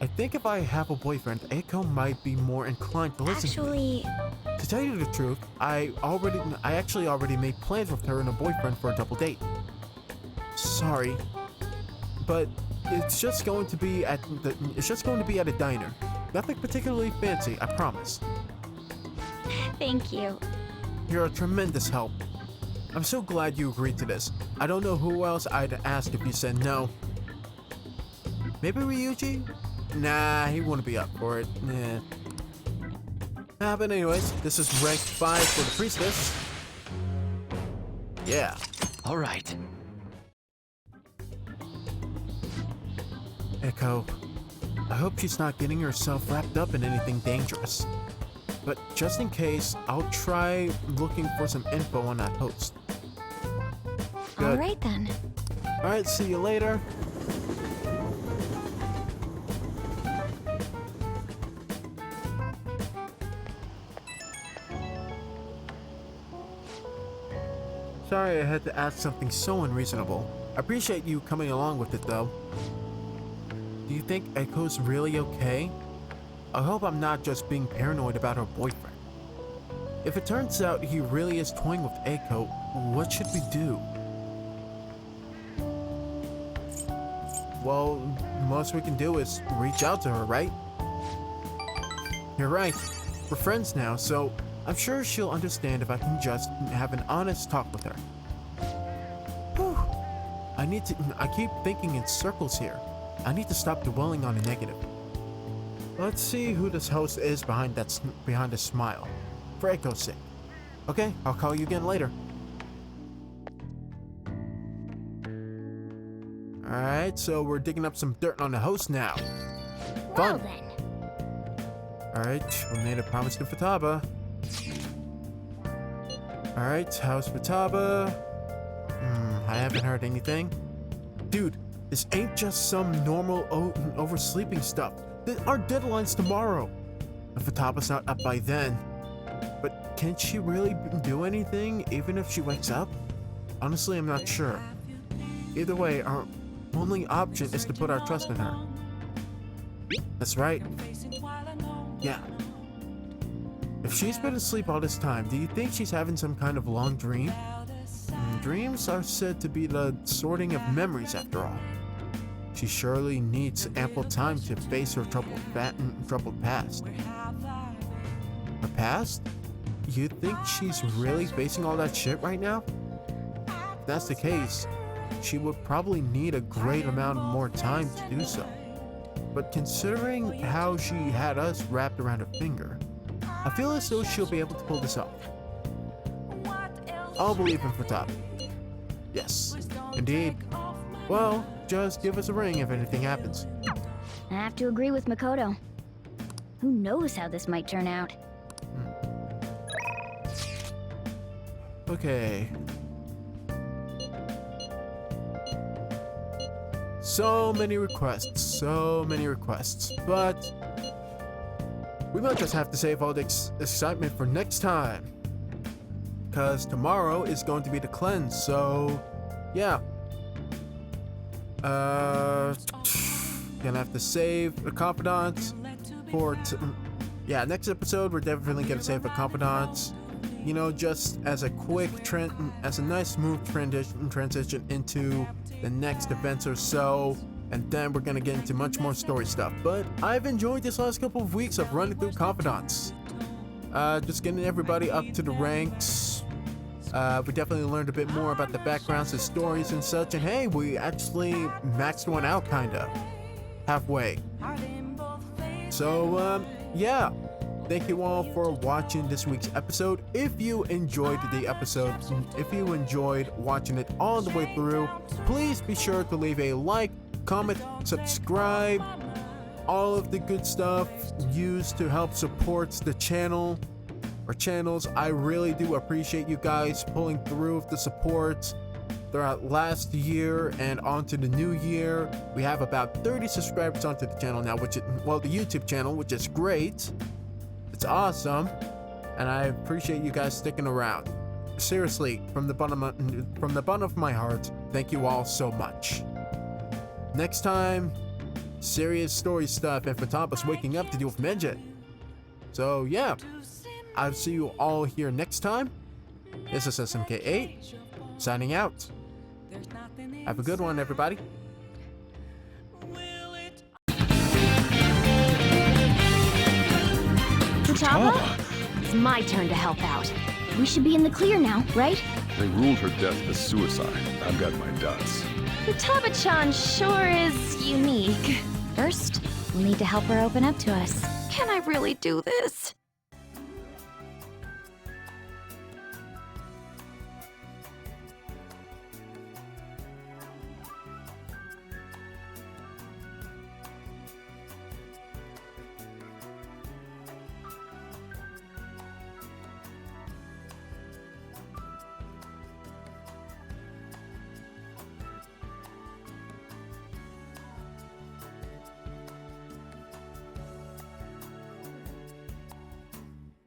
I think if I have a boyfriend, Eiko might be more inclined to listen to me. Actually, To tell you the truth, I actually already made plans with her and a boyfriend for a double date. Sorry, but it's just going to be at a diner. Nothing particularly fancy, I promise. thank you. You're a tremendous help. I'm so glad you agreed to this. I don't know who else I'd ask if you said no. Maybe Ryuji? Nah, he wouldn't be up for it. Nah. But anyways, this is rank 5 for the priestess. Yeah. All right. Echo, I hope she's not getting herself wrapped up in anything dangerous. But just in case, I'll try looking for some info on that host. Good. Alright then. Alright, see you later. Sorry I had to ask something so unreasonable. I appreciate you coming along with it though. Do you think Eiko's really okay? I hope I'm not just being paranoid about her boyfriend. If it turns out he really is toying with Eiko, what should we do? Well, most we can do is reach out to her, right? You're right. We're friends now, so I'm sure she'll understand if I can just have an honest talk with her. Whew. I keep thinking in circles here. I need to stop dwelling on the negative. Let's see who this host is behind the smile. For Eiko's sake. Okay, I'll call you again later. Alright, so we're digging up some dirt on the host now. Well Fun. then. Alright, we made a promise to Futaba. Alright, how's Futaba? I haven't heard anything. Dude, this ain't just some normal oversleeping stuff. Our deadline's tomorrow. If Futaba's not up by then. But can she really do anything even if she wakes up? Honestly, I'm not sure. Either way, our only option is to put our trust in her. That's right. Yeah. If she's been asleep all this time, do you think she's having some kind of long dream? Dreams are said to be the sorting of memories after all. She surely needs ample time to face her troubled past. Her past? You think she's really facing all that shit right now? If that's the case, she would probably need a great amount more time to do so. But considering how she had us wrapped around her finger, I feel as though she'll be able to pull this off. I'll believe in Futaba. Yes, indeed. Well, just give us a ring if anything happens. I have to agree with Makoto. Who knows how this might turn out? Okay. So many requests, but we might just have to save all the excitement for next time. Because tomorrow is going to be the cleanse, so yeah. Gonna have to save a confidant for next episode we're definitely gonna save a confidant. You know, just as a quick as a nice smooth transition into the next events or so, and then we're gonna get into much more story stuff. But I've enjoyed this last couple of weeks of running through confidants. Just getting everybody up to the ranks. We definitely learned a bit more about the backgrounds and stories and such, and hey, we actually maxed one out kinda. Halfway. So, yeah. Thank you all for watching this week's episode. If you enjoyed the episode, if you enjoyed watching it all the way through, please be sure to leave a like, comment, subscribe, all of the good stuff used to help support the channel or channels. I really do appreciate you guys pulling through with the support. throughout last year and onto the new year. We have about 30 subscribers onto the channel now, which is, well, the YouTube channel, which is great. It's awesome, and I appreciate you guys sticking around. Seriously, from the bottom of my heart, thank you all so much. Next time, serious story stuff, and Fataba's waking up to deal with Midget. So yeah, I'll see you all here next time. This is SMK8, signing out. Have a good one, everybody. Futaba? It's my turn to help out. We should be in the clear now, right? They ruled her death as suicide. I've got my doubts. Futaba-chan sure is unique. First, we'll need to help her open up to us. Can I really do this?